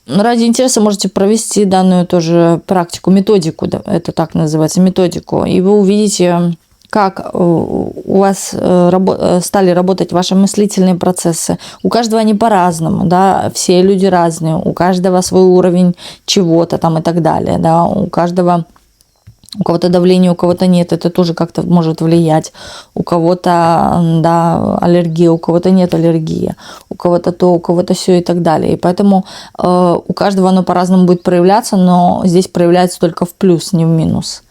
ради интереса можете провести данную тоже практику, методику, это так называется, методику, и вы увидите, как у вас стали работать ваши мыслительные процессы. У каждого они по-разному, да, все люди разные, у каждого свой уровень чего-то там и так далее, да, у кого-то давление, у кого-то нет, это тоже как-то может влиять. У кого-то, да, аллергия, у кого-то нет аллергии, у кого-то то, у кого-то все и так далее. И поэтому у каждого оно по-разному будет проявляться, но здесь проявляется только в плюс, не в минус.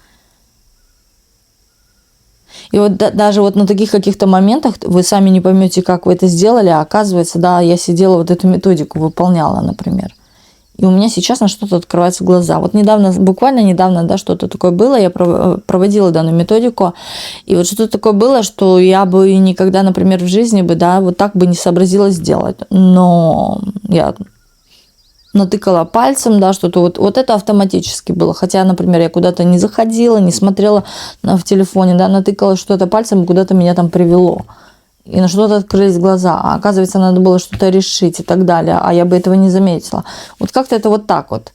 И вот даже вот на таких каких-то моментах вы сами не поймете, как вы это сделали, а оказывается, да, я сидела вот эту методику, выполняла, например. И у меня сейчас на что-то открываются глаза. Вот недавно, буквально недавно, да, что-то такое было, я проводила данную методику, и вот что-то такое было, что я бы никогда, например, в жизни бы, да, вот так бы не сообразила сделать. Но я натыкала пальцем, да, что-то вот это автоматически было. Хотя, например, я куда-то не заходила, не смотрела в телефоне, да, натыкала что-то пальцем, и куда-то меня там привело. И на что-то открылись глаза. А оказывается, надо было что-то решить и так далее. А я бы этого не заметила. Вот как-то это вот так вот.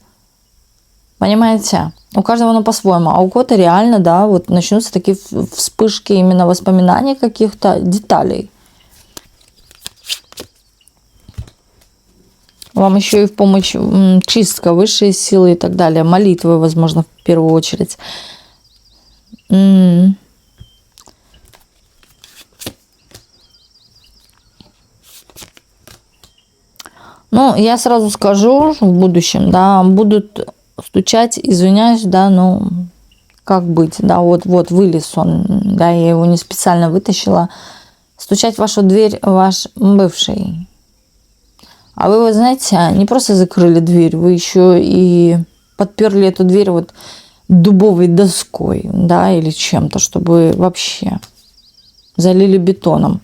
Понимаете? У каждого оно по-своему. А у кого-то реально, да, вот начнутся такие вспышки именно воспоминаний каких-то деталей. Вам еще и в помощь чистка, высшие силы и так далее. Молитвы, возможно, в первую очередь. Ну, я сразу скажу, в будущем, да, будут стучать, извиняюсь, да, ну, как быть, да, вот вылез он, да, я его не специально вытащила. Стучать в вашу дверь ваш бывший. А вы знаете, не просто закрыли дверь, вы еще и подперли эту дверь вот дубовой доской, да, или чем-то, чтобы вообще залили бетоном.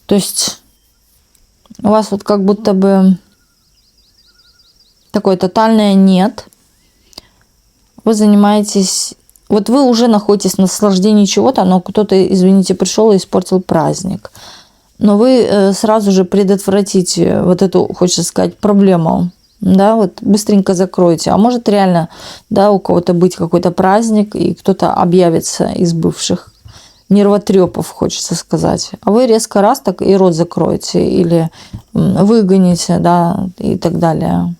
То есть у вас вот как будто бы такое тотальное нет. Вы занимаетесь... Вот вы уже находитесь в наслаждении чего-то, но кто-то, извините, пришел и испортил праздник. Но вы сразу же предотвратите вот эту, хочется сказать, проблему. Да, вот быстренько закройте. А может реально, да, у кого-то быть какой-то праздник, и кто-то объявится из бывших нервотрепов, хочется сказать. А вы резко раз так и рот закроете, или выгоните, да, и так далее.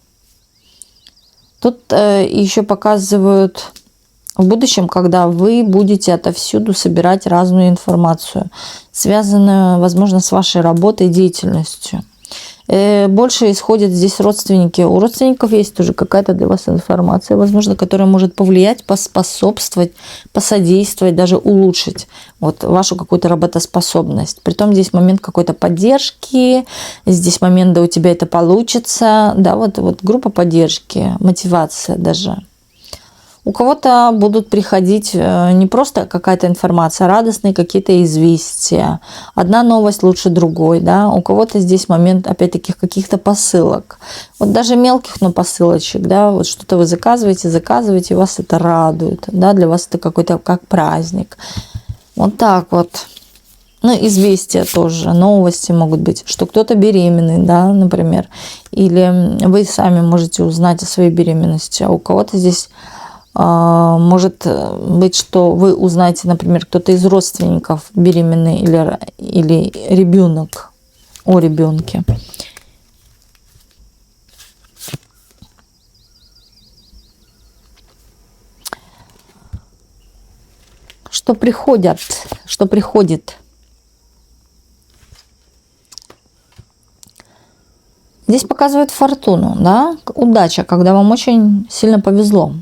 Тут еще показывают в будущем, когда вы будете отовсюду собирать разную информацию, связанную, возможно, с вашей работой и деятельностью. Больше исходят здесь родственники. У родственников есть тоже какая-то для вас информация, возможно, которая может повлиять, поспособствовать, посодействовать, даже улучшить вот вашу какую-то работоспособность. Притом здесь момент какой-то поддержки, здесь момент, да, у тебя это получится, да, вот группа поддержки, мотивация даже. У кого-то будут приходить не просто какая-то информация, а радостные какие-то известия. Одна новость лучше другой, да. У кого-то здесь момент, опять-таки, каких-то посылок. Вот даже мелких, но посылочек, да. Вот что-то вы заказываете, и вас это радует, да. Для вас это какой-то как праздник. Вот так вот. Ну, известия тоже, новости могут быть, что кто-то беременный, да, например. Или вы сами можете узнать о своей беременности. А у кого-то здесь может быть, что вы узнаете, например, кто-то из родственников беременный или ребенок о ребенке. Что приходит. Здесь показывает фортуну, да, удача, когда вам очень сильно повезло.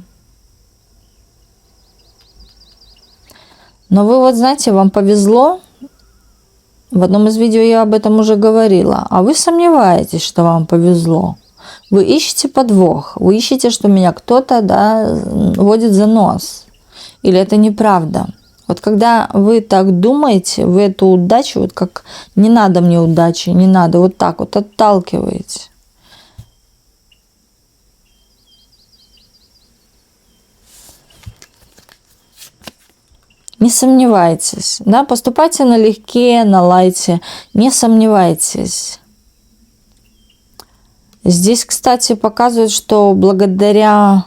Но вы вот знаете, вам повезло, в одном из видео я об этом уже говорила, а вы сомневаетесь, что вам повезло. Вы ищете подвох, вы ищете, что меня кто-то, да, водит за нос. Или это неправда. Вот когда вы так думаете, вы эту удачу, вот как не надо мне удачи, не надо, вот так вот отталкиваете. Не сомневайтесь, да, поступайте налегке, на лайте, не сомневайтесь. Здесь, кстати, показывает, что благодаря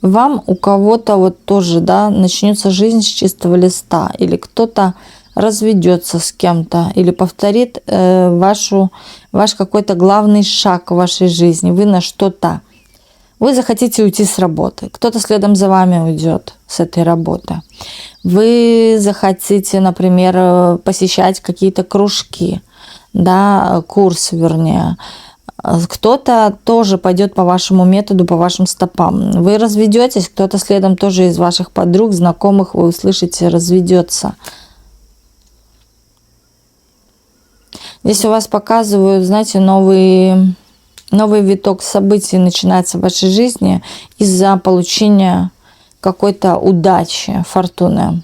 вам у кого-то вот тоже, да, начнется жизнь с чистого листа, или кто-то разведется с кем-то, или повторит ваш какой-то главный шаг в вашей жизни, вы на что-то. Вы захотите уйти с работы, кто-то следом за вами уйдет с этой работы. Вы захотите, например, посещать какие-то кружки, да, курсы, вернее. Кто-то тоже пойдет по вашему методу, по вашим стопам. Вы разведетесь, кто-то следом тоже из ваших подруг, знакомых, вы услышите, разведется. Здесь у вас показывают, знаете, новый виток событий начинается в вашей жизни из-за получения какой-то удачи, фортуны.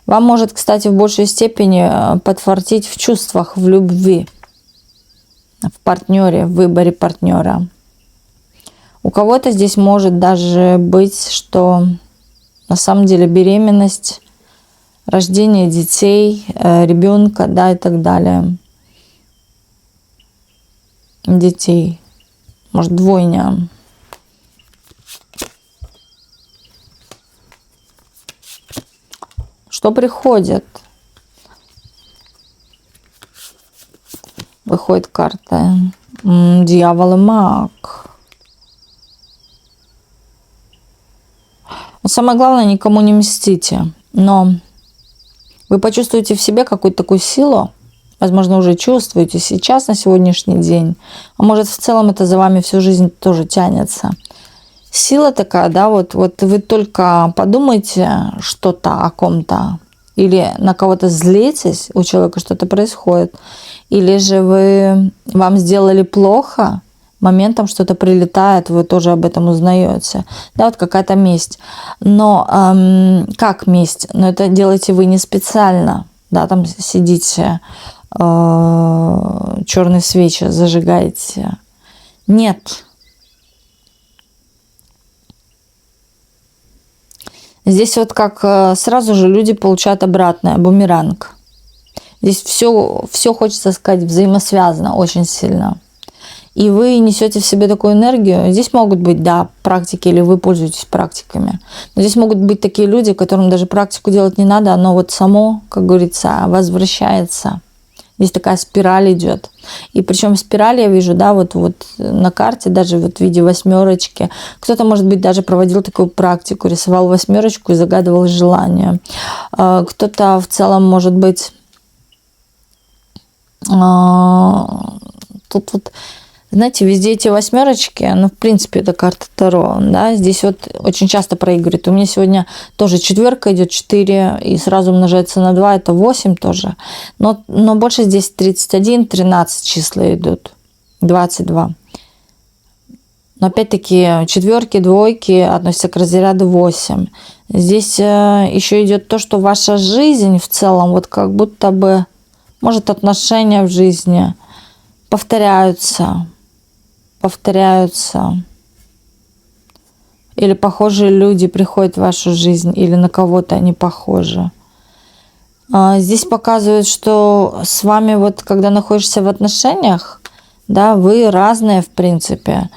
Вам может, кстати, в большей степени подфартить в чувствах, в любви, в партнере, в выборе партнера. У кого-то здесь может даже быть, что на самом деле беременность, рождение детей, ребенка, да, и так далее. Детей. Может, двойня. Что приходит? Выходит карта. Дьявол и маг. Но самое главное, никому не мстите. Но вы почувствуете в себе какую-то такую силу. Возможно, уже чувствуете сейчас, на сегодняшний день. А может, в целом это за вами всю жизнь тоже тянется. Сила такая, да, вот вы только подумайте что-то о ком-то, или на кого-то злитесь, у человека что-то происходит, или же вам сделали плохо, моментом что-то прилетает, вы тоже об этом узнаете. Да, вот какая-то месть. Но как месть? Но это делаете вы не специально, да, там сидите, черные свечи зажигаете. Нет. Здесь вот как сразу же люди получают обратное, бумеранг. Здесь все хочется сказать взаимосвязано очень сильно. И вы несете в себе такую энергию. Здесь могут быть, да, практики, или вы пользуетесь практиками. Но здесь могут быть такие люди, которым даже практику делать не надо, оно вот само, как говорится, возвращается. Здесь такая спираль идет. И причем спираль я вижу, да, вот на карте, даже вот в виде восьмерочки. Кто-то, может быть, даже проводил такую практику, рисовал восьмерочку и загадывал желание. Кто-то в целом, может быть, тут вот, знаете, везде эти восьмерочки, ну, в принципе, это карта Таро, да, здесь вот очень часто проигрывает. У меня сегодня тоже четверка идет, 4, и сразу умножается на 2, это 8 тоже. Но больше здесь 31, 13 числа идут, 22. Но опять-таки четверки, двойки относятся к разряду 8. Здесь еще идет то, что ваша жизнь в целом, вот как будто бы, может, отношения в жизни повторяются. Или похожие люди приходят в вашу жизнь, или на кого-то они похожи. Здесь показывают, что с вами, вот когда находишься в отношениях, да, вы разные в принципе.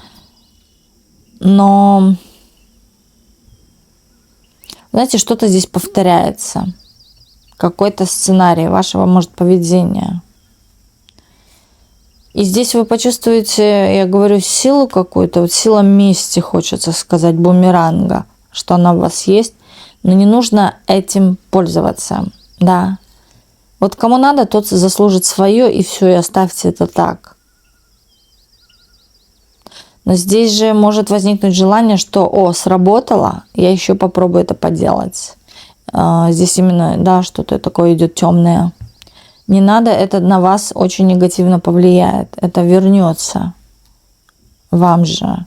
Но, знаете, что-то здесь повторяется. Какой-то сценарий вашего, может, поведения. И здесь вы почувствуете, я говорю, силу какую-то, вот сила мести, хочется сказать, бумеранга, что она у вас есть, но не нужно этим пользоваться, да. Вот кому надо, тот заслужит свое, и все, и оставьте это так. Но здесь же может возникнуть желание, что, сработало, я еще попробую это поделать. Здесь именно, да, что-то такое идет темное. Не надо, это на вас очень негативно повлияет. Это вернется вам же.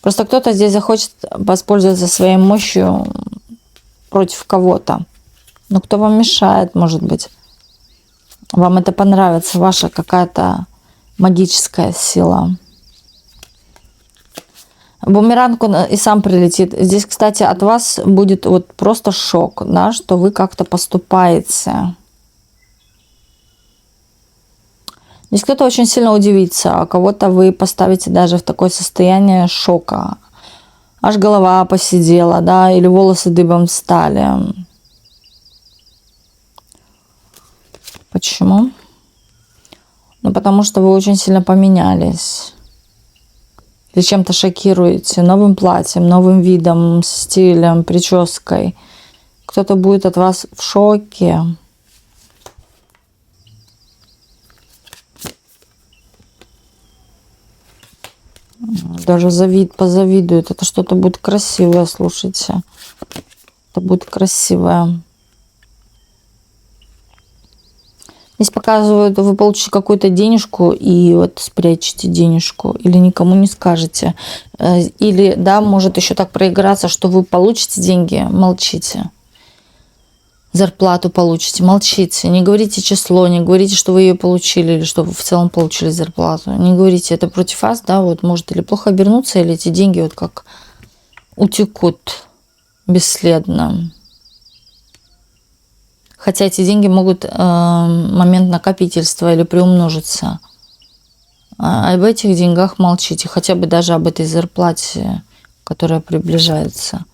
Просто кто-то здесь захочет воспользоваться своей мощью против кого-то. Но кто вам мешает, может быть? Вам это понравится, ваша какая-то магическая сила. Бумеранг он и сам прилетит. Здесь, кстати, от вас будет вот просто шок, да, что вы как-то поступаете. Здесь кто-то очень сильно удивится, а кого-то вы поставите даже в такое состояние шока. Аж голова посидела, да, или волосы дыбом встали. Почему? Ну, потому что вы очень сильно поменялись. Или чем-то шокируете. Новым платьем, новым видом, стилем, прической. Кто-то будет от вас в шоке. Даже позавидует. Это что-то будет красивое, слушайте. Это будет красивое. Здесь показывают, вы получите какую-то денежку и вот спрячете денежку. Или никому не скажете. Или, да, может еще так проиграться, что вы получите деньги, молчите. Зарплату получите, молчите. Не говорите число, не говорите, что вы ее получили, или что вы в целом получили зарплату. Не говорите, это против вас, да, вот может или плохо обернуться, или эти деньги вот как утекут бесследно. Хотя эти деньги могут момент накопительства или приумножиться. А об этих деньгах молчите. Хотя бы даже об этой зарплате, которая приближается.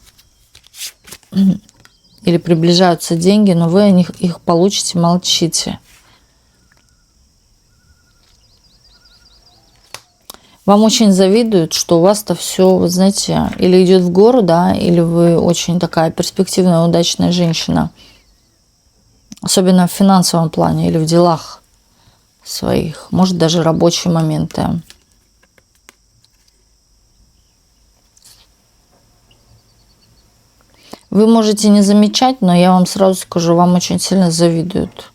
Или приближаются деньги, но вы их получите, молчите. Вам очень завидуют, что у вас-то все, вы знаете, или идет в гору, да, или вы очень такая перспективная, удачная женщина. Особенно в финансовом плане или в делах своих. Может, даже рабочие моменты. Вы можете не замечать, но я вам сразу скажу, вам очень сильно завидуют.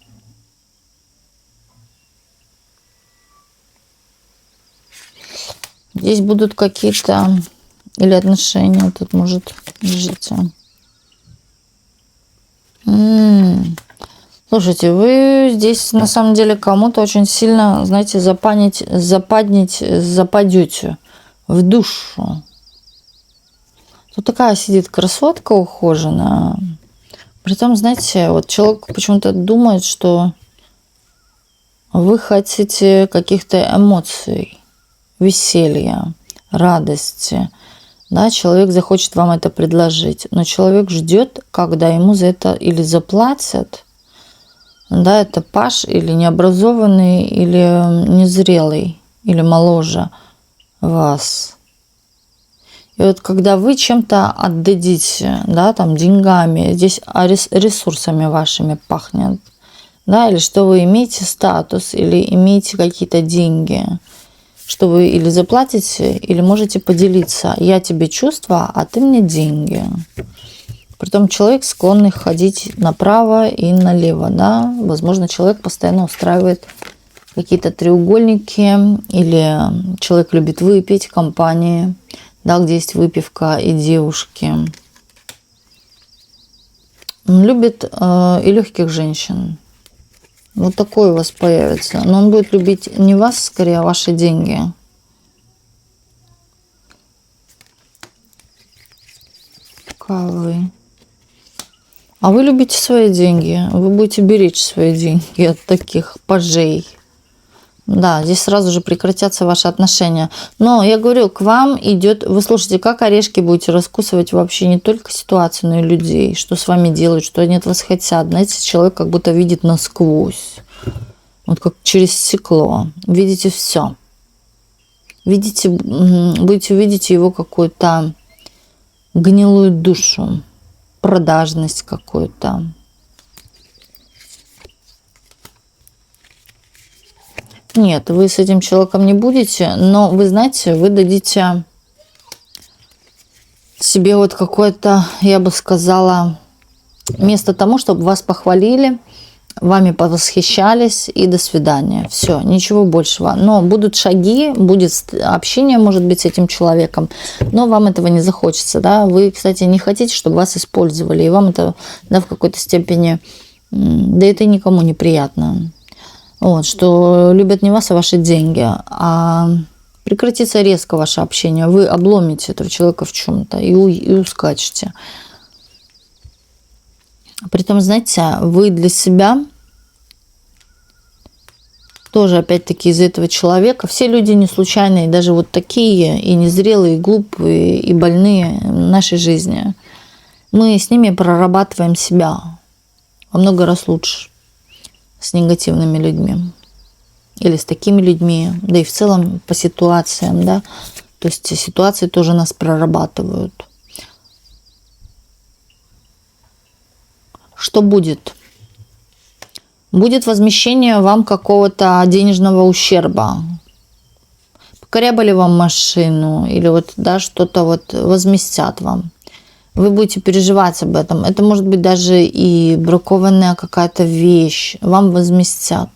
Здесь будут какие-то или отношения тут может жить. Слушайте, вы здесь на самом деле кому-то очень сильно, знаете, западете в душу. Тут такая сидит красотка ухоженная. Притом, знаете, вот человек почему-то думает, что вы хотите каких-то эмоций, веселья, радости. Да, человек захочет вам это предложить. Но человек ждет, когда ему за это или заплатят. Да, это паш или необразованный, или незрелый, или моложе вас. И вот когда вы чем-то отдадите, да, там деньгами, здесь ресурсами вашими пахнет, да, или что вы имеете статус, или имеете какие-то деньги, что вы или заплатите, или можете поделиться. Я тебе чувства, а ты мне деньги. Притом человек склонный ходить направо и налево, да. Возможно, человек постоянно устраивает какие-то треугольники, или человек любит выпить в компании, да, где есть выпивка и девушки. Он любит и легких женщин. Вот такой у вас появится. Но он будет любить не вас, скорее, а ваши деньги. Вы. А вы любите свои деньги. Вы будете беречь свои деньги от таких пажей. Да, здесь сразу же прекратятся ваши отношения. Но я говорю, к вам идет... Вы слушайте, как орешки будете раскусывать вообще не только ситуацию, но и людей. Что с вами делают, что они от вас хотят. Знаете, человек как будто видит насквозь. Вот как через стекло. Видите все. Видите, будете видеть его какую-то гнилую душу. Продажность какую-то. Нет, вы с этим человеком не будете, но вы знаете, вы дадите себе вот какое-то, я бы сказала, место тому, чтобы вас похвалили, вами повосхищались и до свидания. Все, ничего большего. Но будут шаги, будет общение, может быть, с этим человеком, но вам этого не захочется, да. Вы, кстати, не хотите, чтобы вас использовали, и вам это, да, в какой-то степени, да это никому не приятно. Вот, что любят не вас, а ваши деньги. А прекратится резко ваше общение. Вы обломите этого человека в чем-то и ускачете. Притом, знаете, вы для себя тоже, опять-таки, из-за этого человека. Все люди не случайные, даже вот такие и незрелые, и глупые, и больные в нашей жизни. Мы с ними прорабатываем себя во много раз лучше. С негативными людьми или с такими людьми, да и в целом по ситуациям, да, то есть ситуации тоже нас прорабатывают. Что будет? Будет возмещение вам какого-то денежного ущерба. Покорябали вам машину или вот, да, что-то вот возместят вам. Вы будете переживать об этом. Это может быть даже и бракованная какая-то вещь. Вам возместят.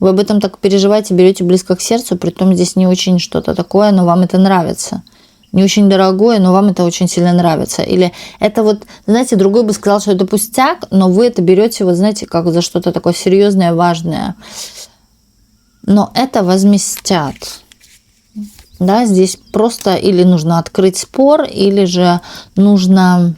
Вы об этом так переживаете, берете близко к сердцу, притом здесь не очень что-то такое, но вам это нравится. Не очень дорогое, но вам это очень сильно нравится. Или это вот, знаете, другой бы сказал, что это пустяк, но вы это берете, вот знаете, как за что-то такое серьезное, важное. Но это возместят. Да, здесь просто или нужно открыть спор, или же нужно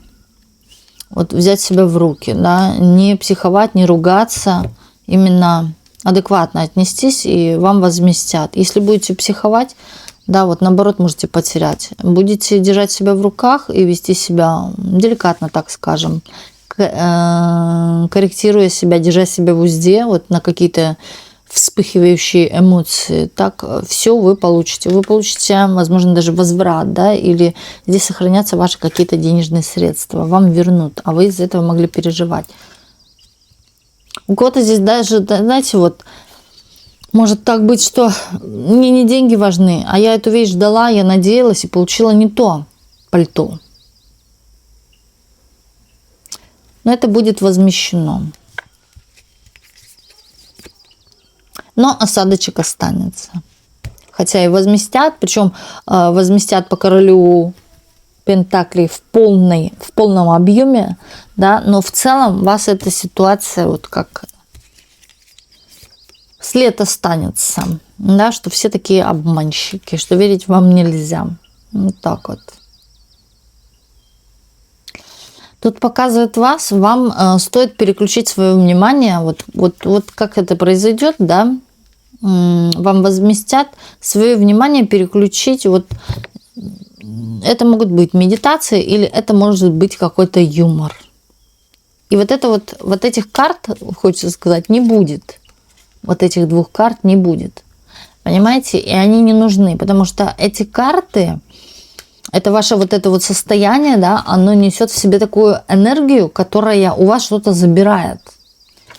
вот взять себя в руки, да, не психовать, не ругаться, именно адекватно отнестись, и вам возместят. Если будете психовать, да, вот наоборот можете потерять. Будете держать себя в руках и вести себя деликатно, так скажем, корректируя себя, держа себя в узде, вот на какие-то вспыхивающие эмоции, так все вы получите. Вы получите, возможно, даже возврат, да, или здесь сохранятся ваши какие-то денежные средства, вам вернут, а вы из-за этого могли переживать. У кого-то здесь даже, знаете, вот может так быть, что мне не деньги важны, а я эту вещь ждала, я надеялась и получила не то пальто. Но это будет возмещено. Но осадочек останется. Хотя и возместят, причем возместят по королю пентаклей в полном объеме, да, но в целом вас эта ситуация вот как след останется, да, что все такие обманщики, что верить вам нельзя. Вот так вот. Тут показывает вас, вам стоит переключить свое внимание, вот как это произойдет, да, вам возместят, свое внимание переключить, вот это могут быть медитации или это может быть какой-то юмор. И вот это вот этих карт, хочется сказать, не будет. Вот этих двух карт не будет. Понимаете? И они не нужны, потому что эти карты, это ваше вот это вот состояние, да, оно несет в себе такую энергию, которая у вас что-то забирает.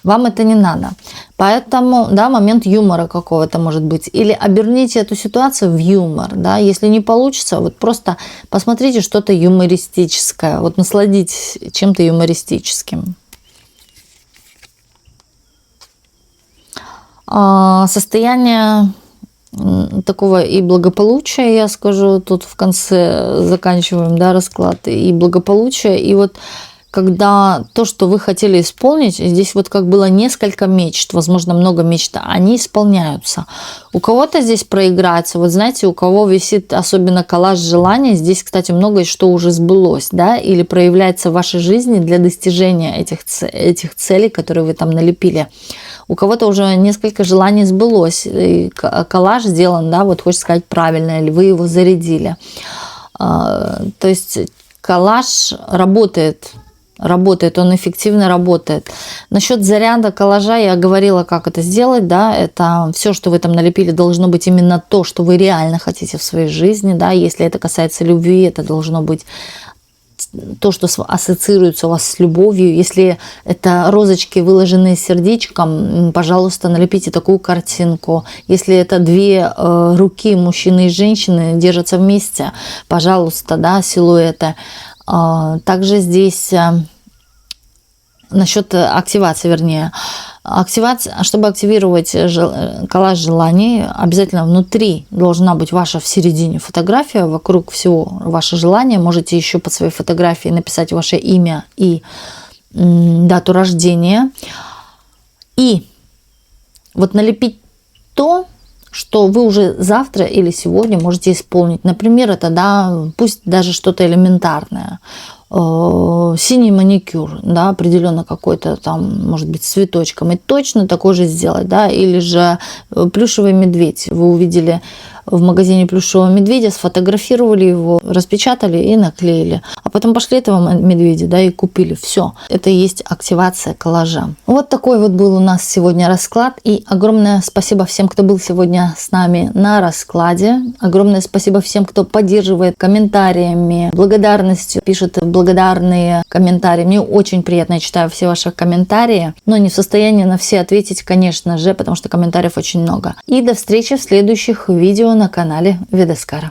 Вам это не надо. Поэтому, да, момент юмора какого-то может быть. Или оберните эту ситуацию в юмор, да. Если не получится, вот просто посмотрите что-то юмористическое. Вот насладитесь чем-то юмористическим. Состояние такого и благополучия, я скажу, тут в конце заканчиваем, да, расклад, и благополучия, и вот когда то, что вы хотели исполнить, здесь вот как было несколько мечт, возможно, много мечт, они исполняются. У кого-то здесь проиграется, вот знаете, у кого висит особенно коллаж желаний, здесь, кстати, многое что уже сбылось, да, или проявляется в вашей жизни для достижения этих целей, которые вы там налепили. У кого-то уже несколько желаний сбылось, и коллаж сделан, да, вот хочется сказать правильно, или вы его зарядили. То есть коллаж работает, он эффективно работает. Насчет заряда коллажа я говорила, как это сделать, да, это все, что вы там налепили, должно быть именно то, что вы реально хотите в своей жизни, да, если это касается любви, это должно быть то, что ассоциируется у вас с любовью. Если это розочки, выложенные сердечком, пожалуйста, налепите такую картинку. Если это две руки мужчины и женщины держатся вместе, пожалуйста, да, силуэты. Также здесь насчет активации, вернее. Активация, чтобы активировать коллаж желаний, обязательно внутри должна быть ваша в середине фотография, вокруг всего ваше желание. Можете еще под своей фотографией написать ваше имя и дату рождения. И вот налепить то, что вы уже завтра или сегодня можете исполнить. Например, это, да, пусть даже что-то элементарное. Синий маникюр, да, определенно какой-то там, может быть, с цветочком. И точно такой же сделать, да. Или же плюшевый медведь. Вы увидели в магазине плюшевого медведя, сфотографировали его, распечатали и наклеили. А потом пошли этого медведя, да, и купили. Все. Это и есть активация коллажа. Вот такой вот был у нас сегодня расклад. И огромное спасибо всем, кто был сегодня с нами на раскладе. Огромное спасибо всем, кто поддерживает комментариями, благодарностью, пишет благодарные комментарии. Мне очень приятно, я читаю все ваши комментарии, но не в состоянии на все ответить, конечно же, потому что комментариев очень много. И до встречи в следующих видео на канале Ведескара.